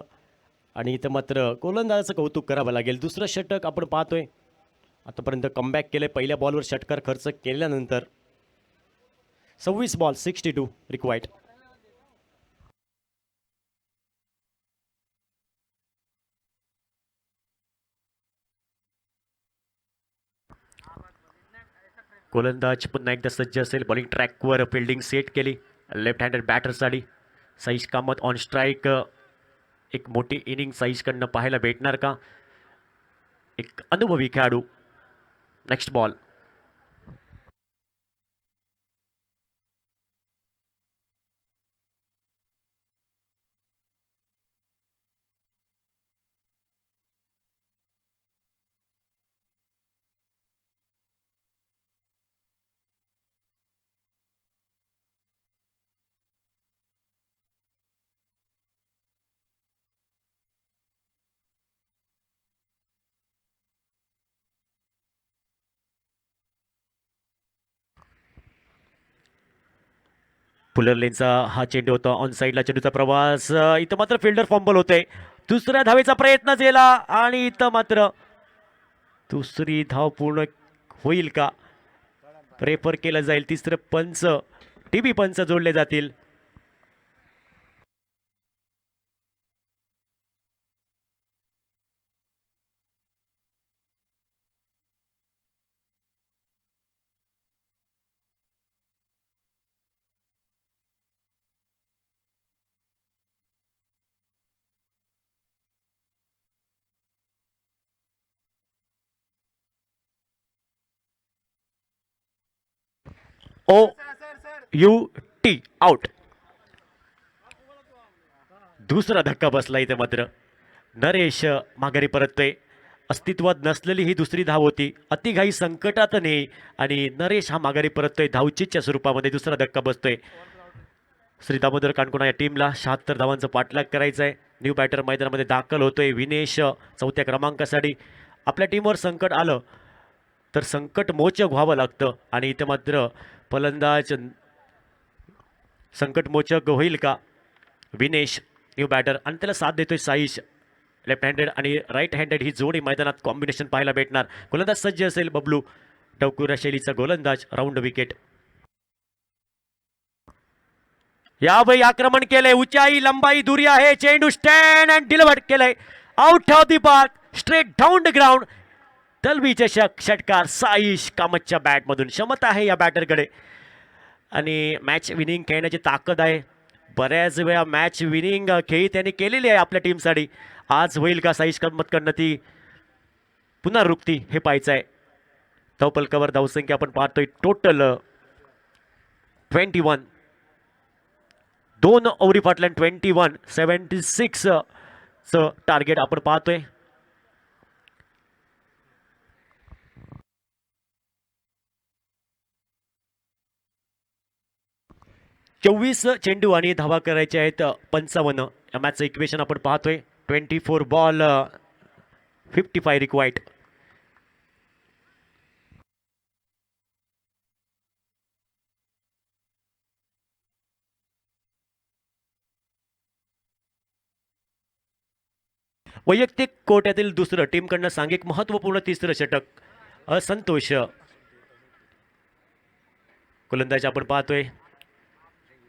आणि इथं मात्र गोलंदाजाचं कौतुक करावं लागेल. दुसरं षटक आपण पाहतोय. आतापर्यंत कमबॅक केलंय. पहिल्या बॉलवर षटकार खर्च केल्यानंतर. 26 बॉल 62 रिक्वायर्ड. गोलंदाज पुन्हा एकदा सज्ज असेल. बॉलिंग ट्रॅकवर फिल्डिंग सेट केली लेफ्ट हँडेड बॅटरसाठी. Saish Kamat on strike. एक मोठी इनिंग साईशकडनं पाहायला भेटणार का? एक अनुभवी खेळाडू. Next ball. पुलर लेनचा हा चेंडू होता. ऑन साईडला चेंडूचा प्रवास. इथं मात्र फिल्डर फंबल होते. दुसऱ्या धावेचा प्रयत्न केला आणि इथं मात्र दुसरी धाव पूर्ण होईल का? प्रेफर केलं जाईल. तिसरं पंच, टीबी पंच जोडले जातील. ओ यू टी आउट. दुसरा धक्का बसला इथे मात्र. नरेश माघारी परततोय. अस्तित्वात नसलेली ही दुसरी धाव होती. अतिघाई संकटात नाही आणि नरेश हा माघारी परततोय धावचीच्या स्वरूपामध्ये. दुसरा धक्का बसतोय. श्री दामोदर कानकोना या टीमला 76 धावांचा पाठलाग करायचा आहे. न्यू बॅटर मैदानामध्ये दाखल होतोय. विनेश चौथ्या क्रमांकासाठी. आपल्या टीमवर संकट आलं तर संकट मोचक व्हावं लागतं आणि इथं मात्र फलंदाज संकटमोचक होईल का? विनेश न्यू बॅटर आणि त्याला साथ देतोय साईश. लेफ्ट हँडेड आणि राईट हँडेड ही जोडी मैदानात कॉम्बिनेशन पाहायला भेटणार. गोलंदाज सज्ज असेल बबलू. डवकुरा शैलीचा गोलंदाज. Round wicket. यावेळी आक्रमण केलंय. उंचाई लंबाई दुरी आहे. चेंडू स्टँड अँड डिलिव्हर्ड केलंय. Out of the park. Straight down the ground. Dalvi चषक षटकार साईश कामतच्या बॅटमधून. क्षमता आहे या बॅटरकडे आणि मॅच विनिंग खेळण्याची ताकद आहे. बऱ्याच वेळा मॅच विनिंग खेळी त्याने केलेली आहे आपल्या टीमसाठी. आज होईल का साईश कामतकडनं ती पुनरावृत्ती? हे पाहायचं आहे. धावपलकावर धावसंख्या आपण पाहतोय टोटल 21. 2 ओव्हरी फाटल्या 21. 76 चं टार्गेट आपण पाहतोय. चोवीस चेंडू आणि धावा करायचे आहेत 55. या मॅचचं इक्वेशन आपण पाहतोय. 24 बॉल 55 रिक्वायर्ड. वैयक्तिक कोट्यातील दुसरं, टीमकडनं सांघिक महत्वपूर्ण तिसरं षटक. असंतोष. गोलंदाज आपण पाहतोय.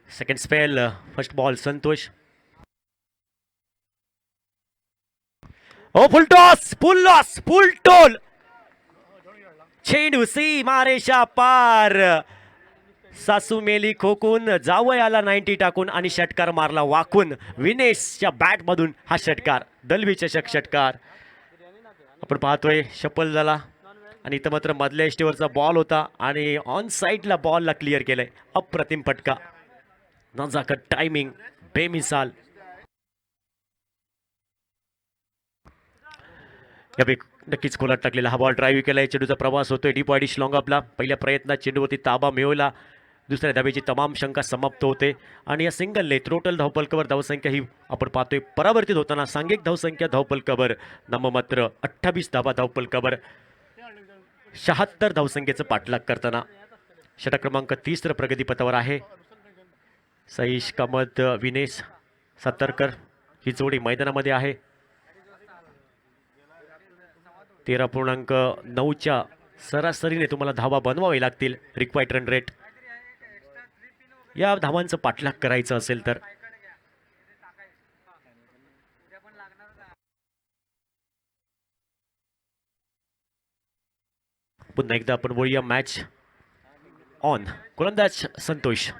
Second spell. First ball Santosh. Oh full toss, full loss, full toll. चेंडू सी मारेशा पार. सासू मेली खोकून जावय आला 90 टाकून आणि षटकार मारला वाकून. विनेशच्या बॅटमधून हा षटकार. दलवी चषक षटकार आपण पाहतोय. शपल झाला आणि इथं मात्र मधल्या एष्टीवरचा बॉल होता आणि ऑन साईडला बॉलला क्लिअर केलंय. अप्रतिम फटका. नजाकत टायमिंग बेमिसाल. नक्कीच खोलात टाकलेला हा बॉल ड्राईव्ह केलाय. चेंडूचा प्रवास होतोय. डीप वाईडिश लॉंग आपला. पहिल्या प्रयत्नात चेंडूवरती ताबा मिळवला. दुसऱ्या धावेची तमाम शंका समाप्त होते आणि या सिंगलने टोटल धावपलकावर धावसंख्या ही आपण पाहतोय परावर्तित होताना. सांघिक धावसंख्या धावपलकावर नाममात्र 28 धावा धावपलकावर. 76 धावसंख्येचं पाठलाग करताना षटक क्रमांक 30 प्रगतीपथावर आहे. साईश कामत विनेश सातारकर ही जोडी मैदानामध्ये आहे. 13.9च्या सरासरीने तुम्हाला धावा बनवावे लागतील. Required run rate. या धावांचं पाठलाग करायचं असेल तर पुन्हा एकदा आपण बोलूया मॅच ऑन. गोलंदाज संतोष.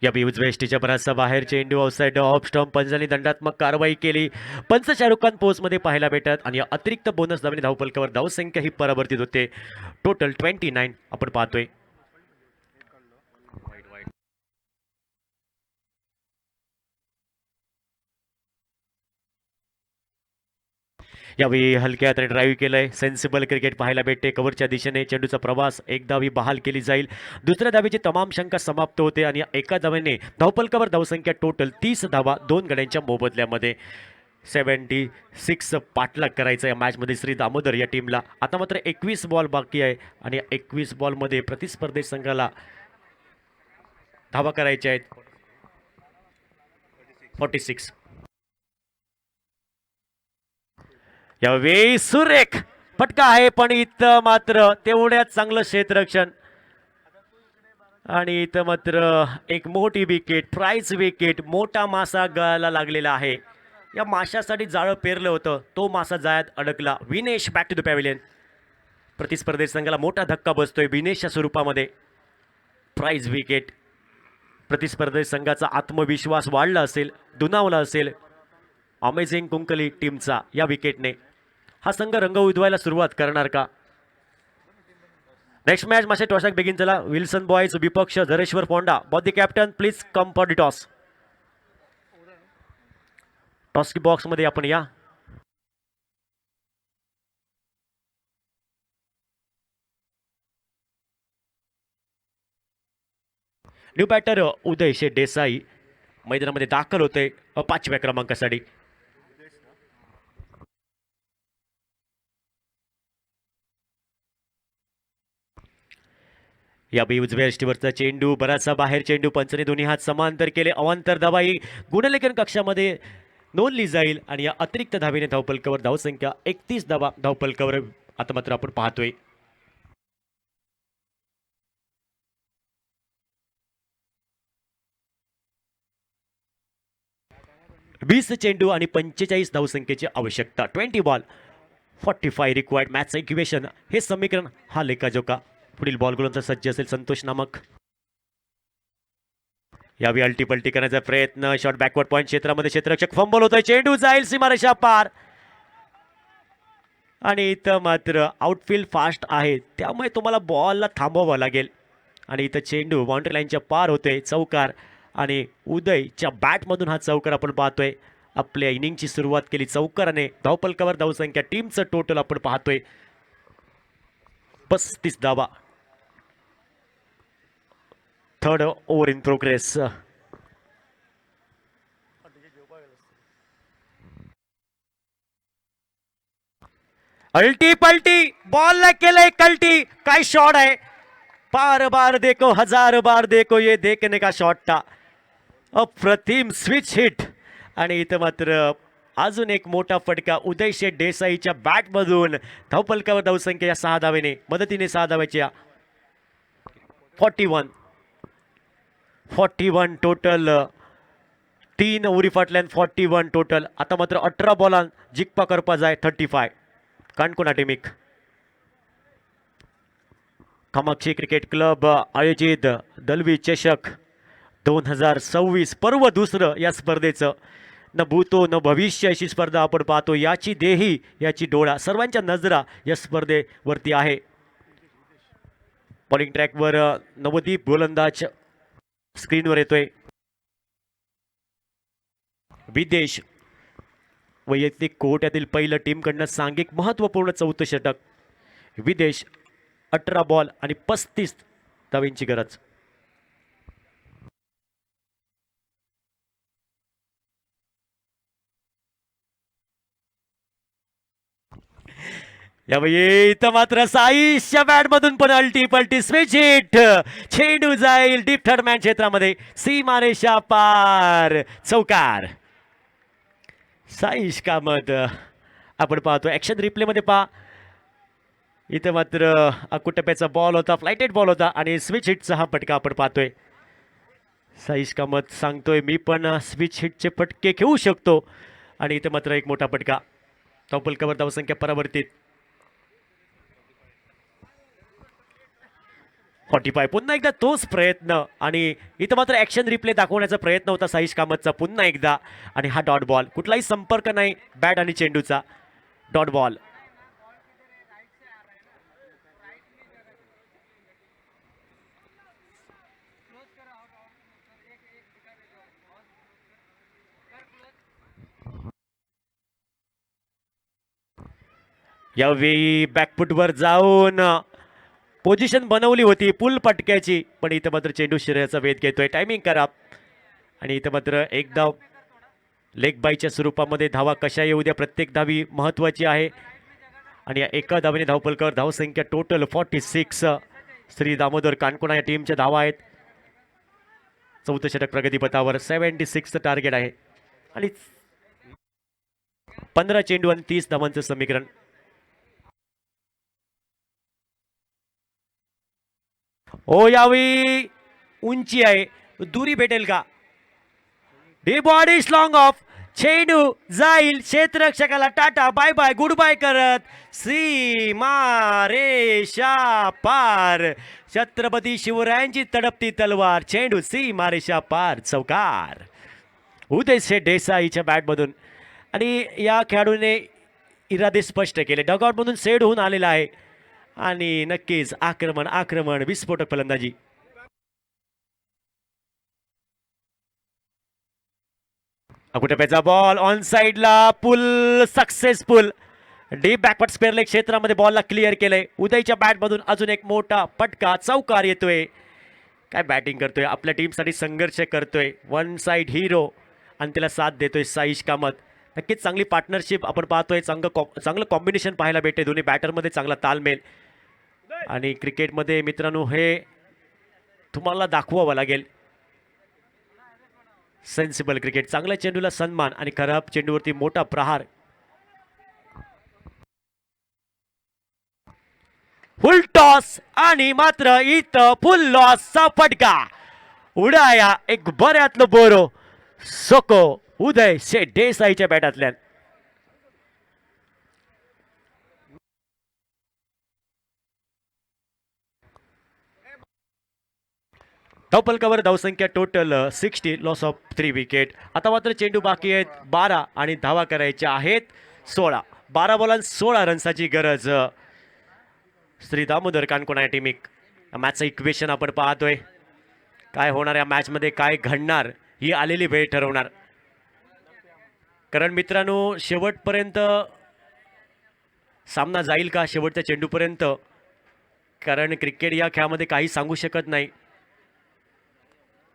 या उजव्या एष्टीच्या बराचसा बाहेर चेंडू ऑफसाइड ऑफ स्टंप. पंचांनी दंडात्मक कारवाई केली. पंच शाहरुख खान पोस्टमध्ये पाहायला भेटत आणि अतिरिक्त बोनस धावांनी धावफलकावर धावसंख्या ही परावर्तित होते. टोटल 29 आपण पाहतोय. यावेळी हलक्यात ड्राईव्ह केलंय. सेन्सिबल क्रिकेट पाहायला भेटते. कव्हरच्या दिशेने चेंडूचा प्रवास. एक धाव ही बहाल केली जाईल. दुसऱ्या धावेची तमाम शंका समाप्त होते आणि एका धावेने धावफलकावर धावसंख्या टोटल 30 धावा 2 गड्यांच्या मोबदल्यामध्ये. 76 पाठलाग करायचा या मॅचमध्ये श्री दामोदर या टीमला. आता मात्र 21 बॉल बाकी आहे आणि 21 बॉलमध्ये प्रतिस्पर्धी संघाला धावा करायच्या आहेत. 46. यावेळी सुरेख फटका आहे पण इथं मात्र तेवढ्याच चांगलं क्षेत्ररक्षण आणि इथं मात्र एक मोठी विकेट. Prize wicket. मोठा मासा गळाला लागलेला आहे. या माशासाठी जाळं पेरलं होतं. तो मासा जाळ्यात अडकला. Vinesh back to the pavilion. प्रतिस्पर्धी संघाला मोठा धक्का बसतोय विनेशच्या स्वरूपामध्ये. Prize wicket. प्रतिस्पर्धी संघाचा आत्मविश्वास वाढला असेल, दुणावला असेल अमेझिंग कुंकली टीमचा या विकेटने. हा संघ रंग उधवायला सुरुवात करणार का? नेक्स्ट मॅच मासे टॉसाक बेगिन चला. विल्सन बॉयज विपक्ष Zareshwar Ponda. Both the captain please come for the toss. Toss की बॉक्स मध्ये आपण या. न्यू बॅटर उदय शेठ देसाई मैदानामध्ये दाखल होते 5व्या क्रमांकासाठी. या उजव्या यष्टीवरचा चेंडू बराचसा बाहेर. चेंडू पंचने दोन्ही हात समांतर केले. अवांतर धावा ही गुणलेखन कक्षामध्ये नोंदली जाईल आणि या अतिरिक्त धावेने धावफलकावर धावसंख्या 31 धावा धावफलकावर आता मात्र आपण पाहतोय. वीस चेंडू आणि 45 धावसंख्येची आवश्यकता. 20 बॉल 45 रिक्वायर्ड. मॅच इक्वेशन हे समीकरण हा लेखाजोखा. पुढील बॉल गोलंदाज सज्ज असेल संतोष नामक. यावेळी अल्टीपल्टी करण्याचा प्रयत्न. शॉट बॅकवर्ड पॉईंट क्षेत्रामध्ये क्षेत्ररक्षक फंबल होतोय. चेंडू जाईल सीमारेषा पार आणि इथं मात्र आउटफील्ड फास्ट आहे त्यामुळे तुम्हाला बॉलला थांबवावं लागेल आणि इथं चेंडू बाउंड्री लाईनच्या पार होतोय. चौकार आणि उदयच्या बॅटमधून हा चौकार आपण पाहतोय. आपल्या इनिंगची सुरुवात केली चौकाराने. धावफलकावर धावसंख्या टीमचं टोटल आपण पाहतोय 35 धावा. Third over in progress. अल्टी पलटी बॉलला केलंय कल्टी. काय शॉट आहे. बार बार देखो हजार बार देखो ये देखने का शॉट था. अप्रतिम स्विच हिट आणि इथं मात्र अजून एक मोठा फटका उदय शेठ देसाईच्या बॅटमधून. धावफलकावर धावसंख्या या 6 धावेने मदतीने 6 धावेच्या 41 टोटल. 3 उरी फाटल्यान 41 टोटल. आता मात्र 18 बॉलान जिकपा करपा जाय 35. काणकोणा टीमिक कमाक्षी क्रिकेट क्लब आयोजित दलवी चषक 2026 पर्व दुसरं या स्पर्धेचं. न भूतो न भविष्य अशी स्पर्धा आपण पाहतो. याची देही याची डोळा सर्वांच्या नजरा या स्पर्धेवरती आहे. बॉलिंग ट्रॅकवर नवदीप गोलंदाज स्क्रीनवर येतोय. विदेश वैयक्तिक कोट्यातील पहिलं टीमकडनं सांघिक महत्त्वपूर्ण 4थं षटक. विदेश 18 बॉल आणि 35 धावांची गरज. यावेळी इथं मात्र साईशच्या बॅटमधून पण अल्टी पलटी स्विच हिट. चेंडू जाईल डीप थर्ड मॅन क्षेत्रामध्ये सीमारेषा पार. चौकार. साईश कामत आपण पाहतो. ऍक्शन रिप्ले मध्ये पहा. इथं मात्र अकुटप्याचा बॉल होता. फ्लायटेड बॉल होता आणि स्विच हिटचा हा फटका आपण पाहतोय. साईश कामत सांगतोय मी पण स्विच हिटचे फटके घेऊ शकतो. आणि इथे मात्र एक मोठा फटका. धावपलकावर धावसंख्या परावर्तित 45. पुन्हा एकदा तोच प्रयत्न आणि इथं मात्र ऍक्शन रिप्ले दाखवण्याचा प्रयत्न होता साईश कामतचा पुन्हा एकदा. आणि हा डॉट बॉल, कुठलाही संपर्क नाही बॅट आणि चेंडूचा. Dot ball. यावेळी बॅकफुटवर जाऊन पोझिशन बनवली होती पुल पटक्याची, पण इथं मात्र चेंडू श्रेयाचा वेध घेतोय. टायमिंग करा. आणि इथं मात्र एक धाव लेग बायच्या स्वरूपामध्ये. धावा कशा येऊ द्या, प्रत्येक धावी महत्वाची आहे. आणि या एका धावेने धावपलकावर धावसंख्या टोटल 46. श्री दामोदर कानकोणा या टीमच्या धावा आहेत. चौथं षटक प्रगतीपथावर. 76चं टार्गेट आहे. आणि 15 चेंडू आणि 30 धावांचं समीकरण. हो, यावेळी उंची आहे, दुरी भेटेल का? डी बॉडी स्लॉंग ऑफ. चेंडू जाईल क्षेत्ररक्षकाला tata bye bye good bye करत. सीमा रेषा पार. छत्रपती शिवरायांची तडपती तलवार. चेंडू सीमा रेषा पार. चौकार. उदय शेठ देसाईच्या बॅटमधून. आणि या खेळाडूने इरादे स्पष्ट केले. डगआउटमधून सेड होऊन आलेला आहे. आणि नक्कीच आक्रमण आक्रमण विस्फोटक फलंदाजी. अकुटप्याचा बॉल ऑन साइडला. पुल सक्सेसफुल. डीप बॅकवर्ड स्पेअर क्षेत्रामध्ये बॉलला क्लिअर केलंय. उदयच्या बॅटमधून अजून एक मोठा पटका. चौकार येतोय. काय बॅटिंग करतोय, आपल्या टीमसाठी संघर्ष करतोय. वन साइड हिरो आणि त्याला साथ देतोय साईश कामत. नक्कीच चांगली पार्टनरशिप आपण पाहतोय. चांगलं कॉम्बिनेशन पाहायला भेटते दोन्ही बॅटरमध्ये. चांगला तालमेल. आणि क्रिकेटमध्ये मित्रांनो हे तुम्हाला दाखवावं लागेल. Sensible cricket. चांगल्या चेंडूला सन्मान आणि खराब चेंडूवरती मोठा प्रहार. फुल टॉस आणि मात्र इथं फुल लॉसचा फटका. उडाया एक बऱ्यातलं बोरो. सोको उदय शेठ देसाईच्या बॅटातल्या. धावपलकावर धावसंख्या टोटल 60. Loss of 3 wicket. आता मात्र चेंडू बाकी आहेत 12 आणि धावा करायच्या आहेत 16. 12 बॉलांत 16 रन्साची गरज. श्री दामोदर कानकोणा या टीमिक. मॅचचं इक्वेशन आपण पाहतोय. काय होणार या मॅचमध्ये, काय घडणार ही आलेली वेळ ठरवणार. कारण मित्रांनो शेवटपर्यंत सामना जाईल का, शेवटच्या चेंडूपर्यंत. कारण क्रिकेट या खेळामध्ये काही सांगू शकत नाही.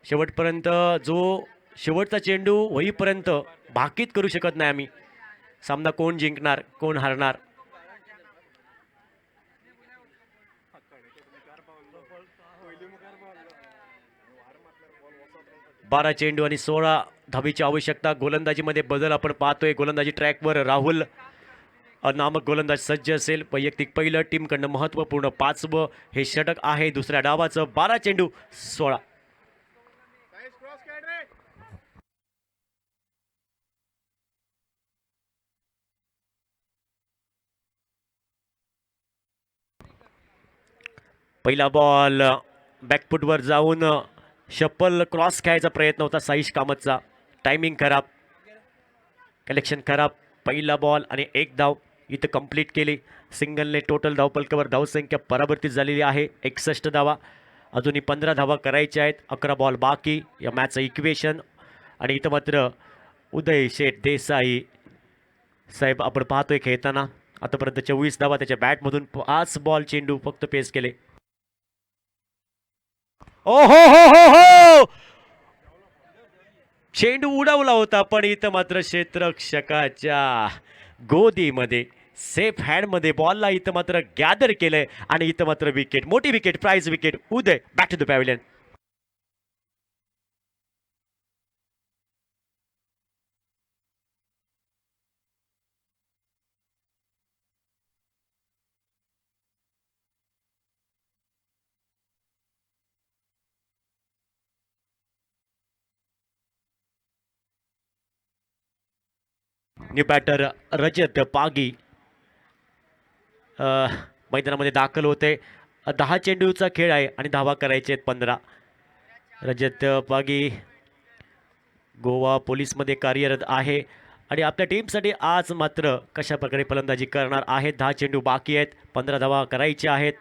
शेवटपर्यंत जो शेवटचा चेंडू होईपर्यंत भाकीत करू शकत नाही आम्ही. सामना कोण जिंकणार कोण हारणार. बारा चेंडू आणि 16 धाबीची आवश्यकता. गोलंदाजीमध्ये बदल आपण पाहतोय. गोलंदाजी ट्रॅकवर राहुल नामक गोलंदाज सज्ज असेल. वैयक्तिक पहिलं, टीमकडनं महत्त्वपूर्ण 5वं हे षटक आहे दुसऱ्या डावाचं. 12 चेंडू 16. पहिला बॉल बॅकफुटवर जाऊन शपल क्रॉस खेळायचा प्रयत्न होता साईश कामतचा. टायमिंग खराब, कलेक्शन खराब. पहिला बॉल आणि एक धाव इथं कंप्लीट केली. सिंगलने टोटल धावपलकावर धावसंख्या परावर्तित झालेली आहे 61 धावा. अजूनही 15 धावा करायच्या आहेत. 11 बॉल बाकी या मॅचचं इक्वेशन. आणि इथं मात्र उदय शेठ देसाई साहेब आपण पाहतोय खेळताना. आतापर्यंत 24 धावा त्याच्या बॅटमधून. 5 बॉल चेंडू फक्त पेस केले. ओ हो हो हो हो, चेंडू उडवला होता पण इथं मात्र क्षेत्ररक्षकाच्या गोदीमध्ये सेफ हँडमध्ये बॉलला इथं मात्र गॅदर केलंय. आणि इथं मात्र विकेट, मोठी wicket, prize wicket. Uday back to the pavilion. New batter Rajat Pagi uh, मैदानामध्ये दाखल होते. 10 चेंडूचा खेळ आहे आणि धावा करायचे आहेत 15. रजत पागी गोवा पोलीसमध्ये कार्यरत आहे आणि आपल्या टीमसाठी आज मात्र कशा प्रकारे फलंदाजी करणार आहेत. 10 चेंडू बाकी आहेत, 15 धावा करायच्या आहेत.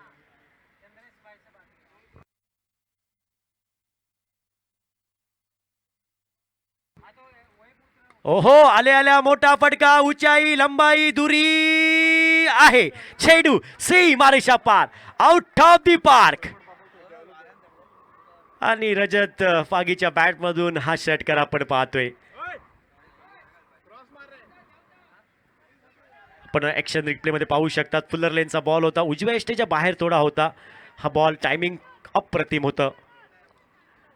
ओहो, आले आल्या मोठा फटका, उंचाई लंबाई दुरी आहे. चेंडू सी Mareshah par, out of the park. आणि रजत फागीच्या बॅटमधून हा षटकार आपण पाहतोय. आपण ऍक्शन रिप्ले मध्ये पाहू शकतात. फुलर लेनचा बॉल होता, उजव्या एष्टेच्या बाहेर थोडा होता. हा बॉल टायमिंग अप्रतिम होतं.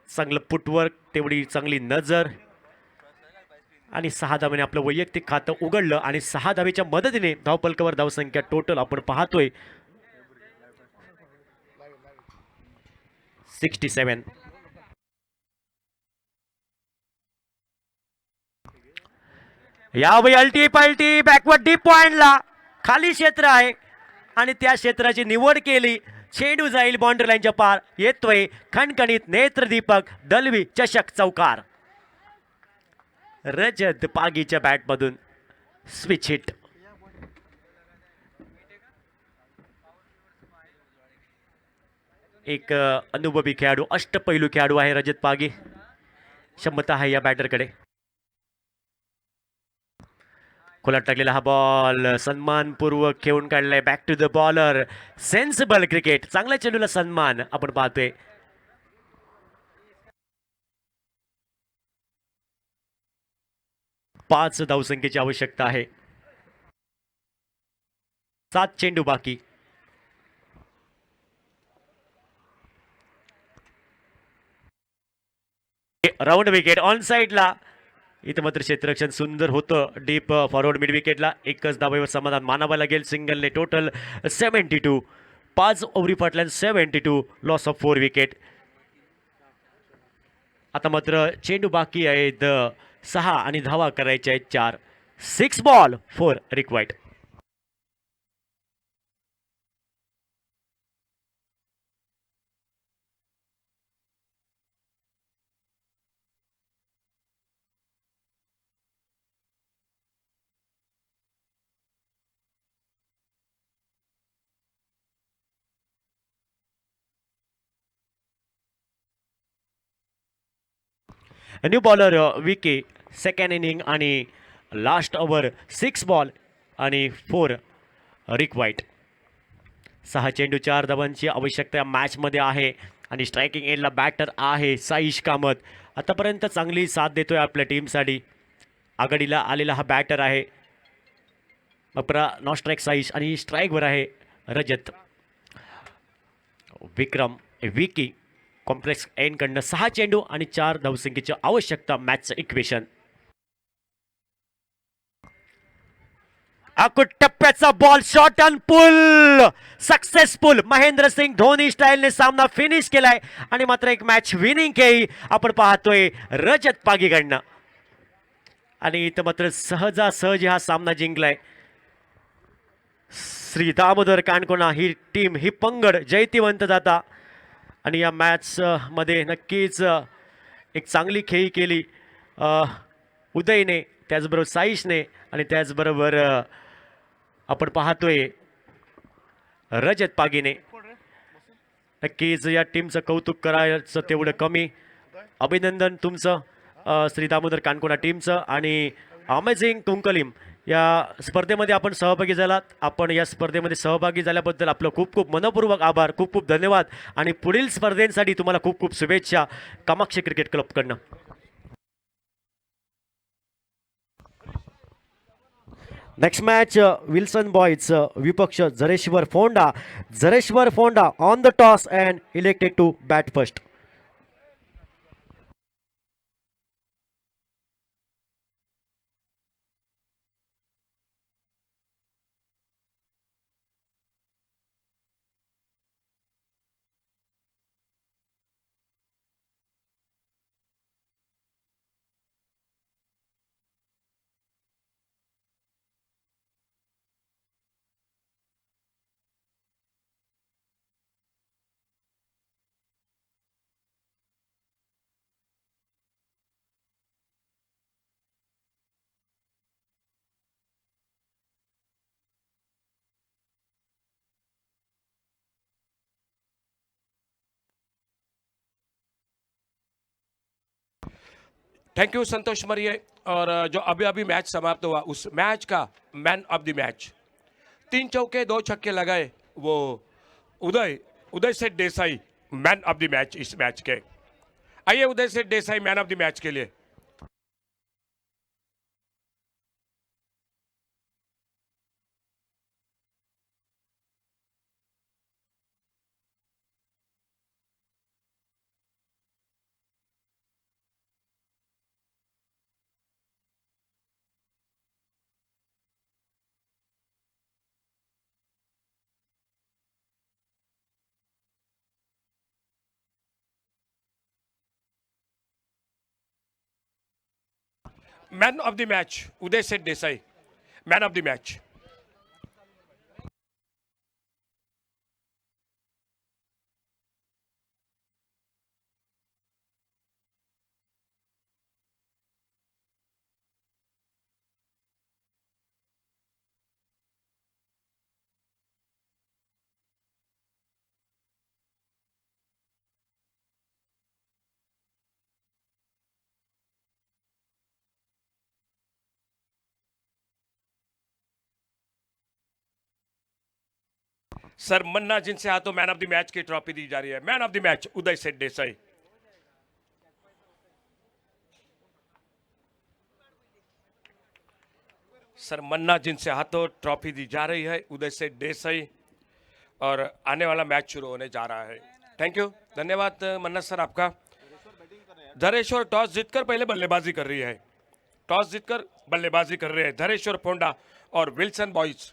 चांगलं फुटवर्क, तेवढी चांगली नजर आणि 6 धावेने आपलं वैयक्तिक खातं उघडलं आणि 6 धावेच्या मदतीने धावपलकावर धावसंख्या टोटल आपण पाहतोय 67. यावेळी अल्टी पलटी बॅकवर्ड डीप पॉइंटला खाली क्षेत्र आहे आणि त्या क्षेत्राची निवड केली. चेंडू जाईल बाउंड्री लाईनच्या पार. येतोय खणखणीत नेत्रदीपक दलवी चषक चौकार. रजत पागीच्या बॅटमधून स्विच हिट. एक अनुभवी खेळाडू, अष्टपैलू खेळाडू आहे रजत पागी. क्षमता आहे या बॅटरकडे. खोलात टाकलेला हा बॉल सन्मानपूर्वक खेळून काढलाय. Back to the bowler. Sensible cricket. चांगल्या चेंडूला सन्मान आपण पाहतोय. पाच धावसंख्येची आवश्यकता आहे. 7 चेंडू बाकी. राऊंड विकेट ऑन साइडला. इथं मात्र क्षेत्ररक्षण सुंदर होतं. डीप फॉरवर्ड मिड विकेटला एकच धावेवर समाधान मानावं लागेल. सिंगलने टोटल 72. 5 ओव्हरी फाटल्यान 72. Loss of 4 wicket. आता मात्र चेंडू बाकी आहेत 6 आणि धावा करायच्या आहेत 4. 6 ball 4 required. New bowler Vicky. Second inning आणि लास्ट ओव्हर. 6 बॉल आणि 4 रिक्वायर्ड. 6 चेंडू 4 धावांची आवश्यकता या मॅचमध्ये आहे आणि स्ट्रायकिंग एंडला बॅटर आहे साईश कामत. आतापर्यंत चांगली साथ देतोय आपल्या टीमसाठी. आघाडीला आलेला हा बॅटर आहे. अपरा नॉन स्ट्राईक साईश आणि स्ट्राईकवर आहे रजत. विक्रम विकी कॉम्प्लेक्स एंडकडनं 6 चेंडू आणि 4 धावसंख्येची आवश्यकता. मॅचचं इक्वेशन. अकुट टप्प्याचा ball shot and pull successful. Mahendra Singh Dhoni स्टाईलने सामना फिनिश केलाय आणि मात्र एक मॅच विनिंग खेळी आपण पाहतोय रजत पागीकडनं. आणि इथं मात्र सहजासहजी हा सामना जिंकलाय. श्री दामोदर कानकोना ही टीम ही पंगड जैतिवंत जाता आणि या मॅच मध्ये नक्कीच एक चांगली खेळी केली उदयने, त्याचबरोबर साईशने आणि त्याचबरोबर आपण पाहतोय रजत पागीने. नक्कीच या टीमचं कौतुक करायचं तेवढं कमी. अभिनंदन तुमचं श्री दामोदर कानकोना टीमचं. आणि अमेझिंग कुंकलिम या स्पर्धेमध्ये आपण सहभागी झालात. आपण या स्पर्धेमध्ये सहभागी झाल्याबद्दल आपलं खूप खूप मनपूर्वक आभार, खूप खूप धन्यवाद आणि पुढील स्पर्धेसाठी तुम्हाला खूप खूप शुभेच्छा कमाक्षी क्रिकेट क्लबकडनं. नेक्स्ट मॅच विल्सन बॉयज विपक्ष Zareshwar Ponda. Zareshwar Ponda on the toss and elected to bat first. Thank you Santosh मरिए। और जो अभी अभी मैच समाप्त हुआ उस मैच का मैन ऑफ द मैच, 3 चौके 2 छक्के लगाए वो Uday Uday Seth Desai man of the match इस मैच के। आइए Uday Seth Desai man of the match के लिए। Man of the match Uday Seth Desai man of the match. Sir Manna जिनसे हाथों मैन ऑफ द मैच की ट्रॉफी दी जा रही है, man of the match Uday Seth Desai. Sir Manna जिनसे हाथों ट्रॉफी दी जा रही है उदय सेठ देसाई, और आने वाला मैच शुरू होने जा रहा है। थैंक यू, धन्यवाद मन्ना सर आपका। धरेश्वर टॉस जीतकर पहले बल्लेबाजी कर रही है, टॉस जीतकर बल्लेबाजी कर रहे हैं धरेश्वर पोंडा और विल्सन बॉयज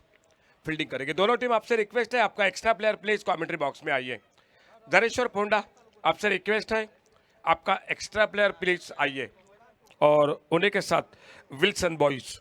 फील्डिंग करेंगे। दोनों टीम आपसे रिक्वेस्ट है, आपका extra player please commentary box में आइए। धरेश्वर पोंडा आपसे रिक्वेस्ट है, आपका एक्स्ट्रा प्लेयर प्लीज आइए, और उन्हीं के साथ विल्सन बॉयज।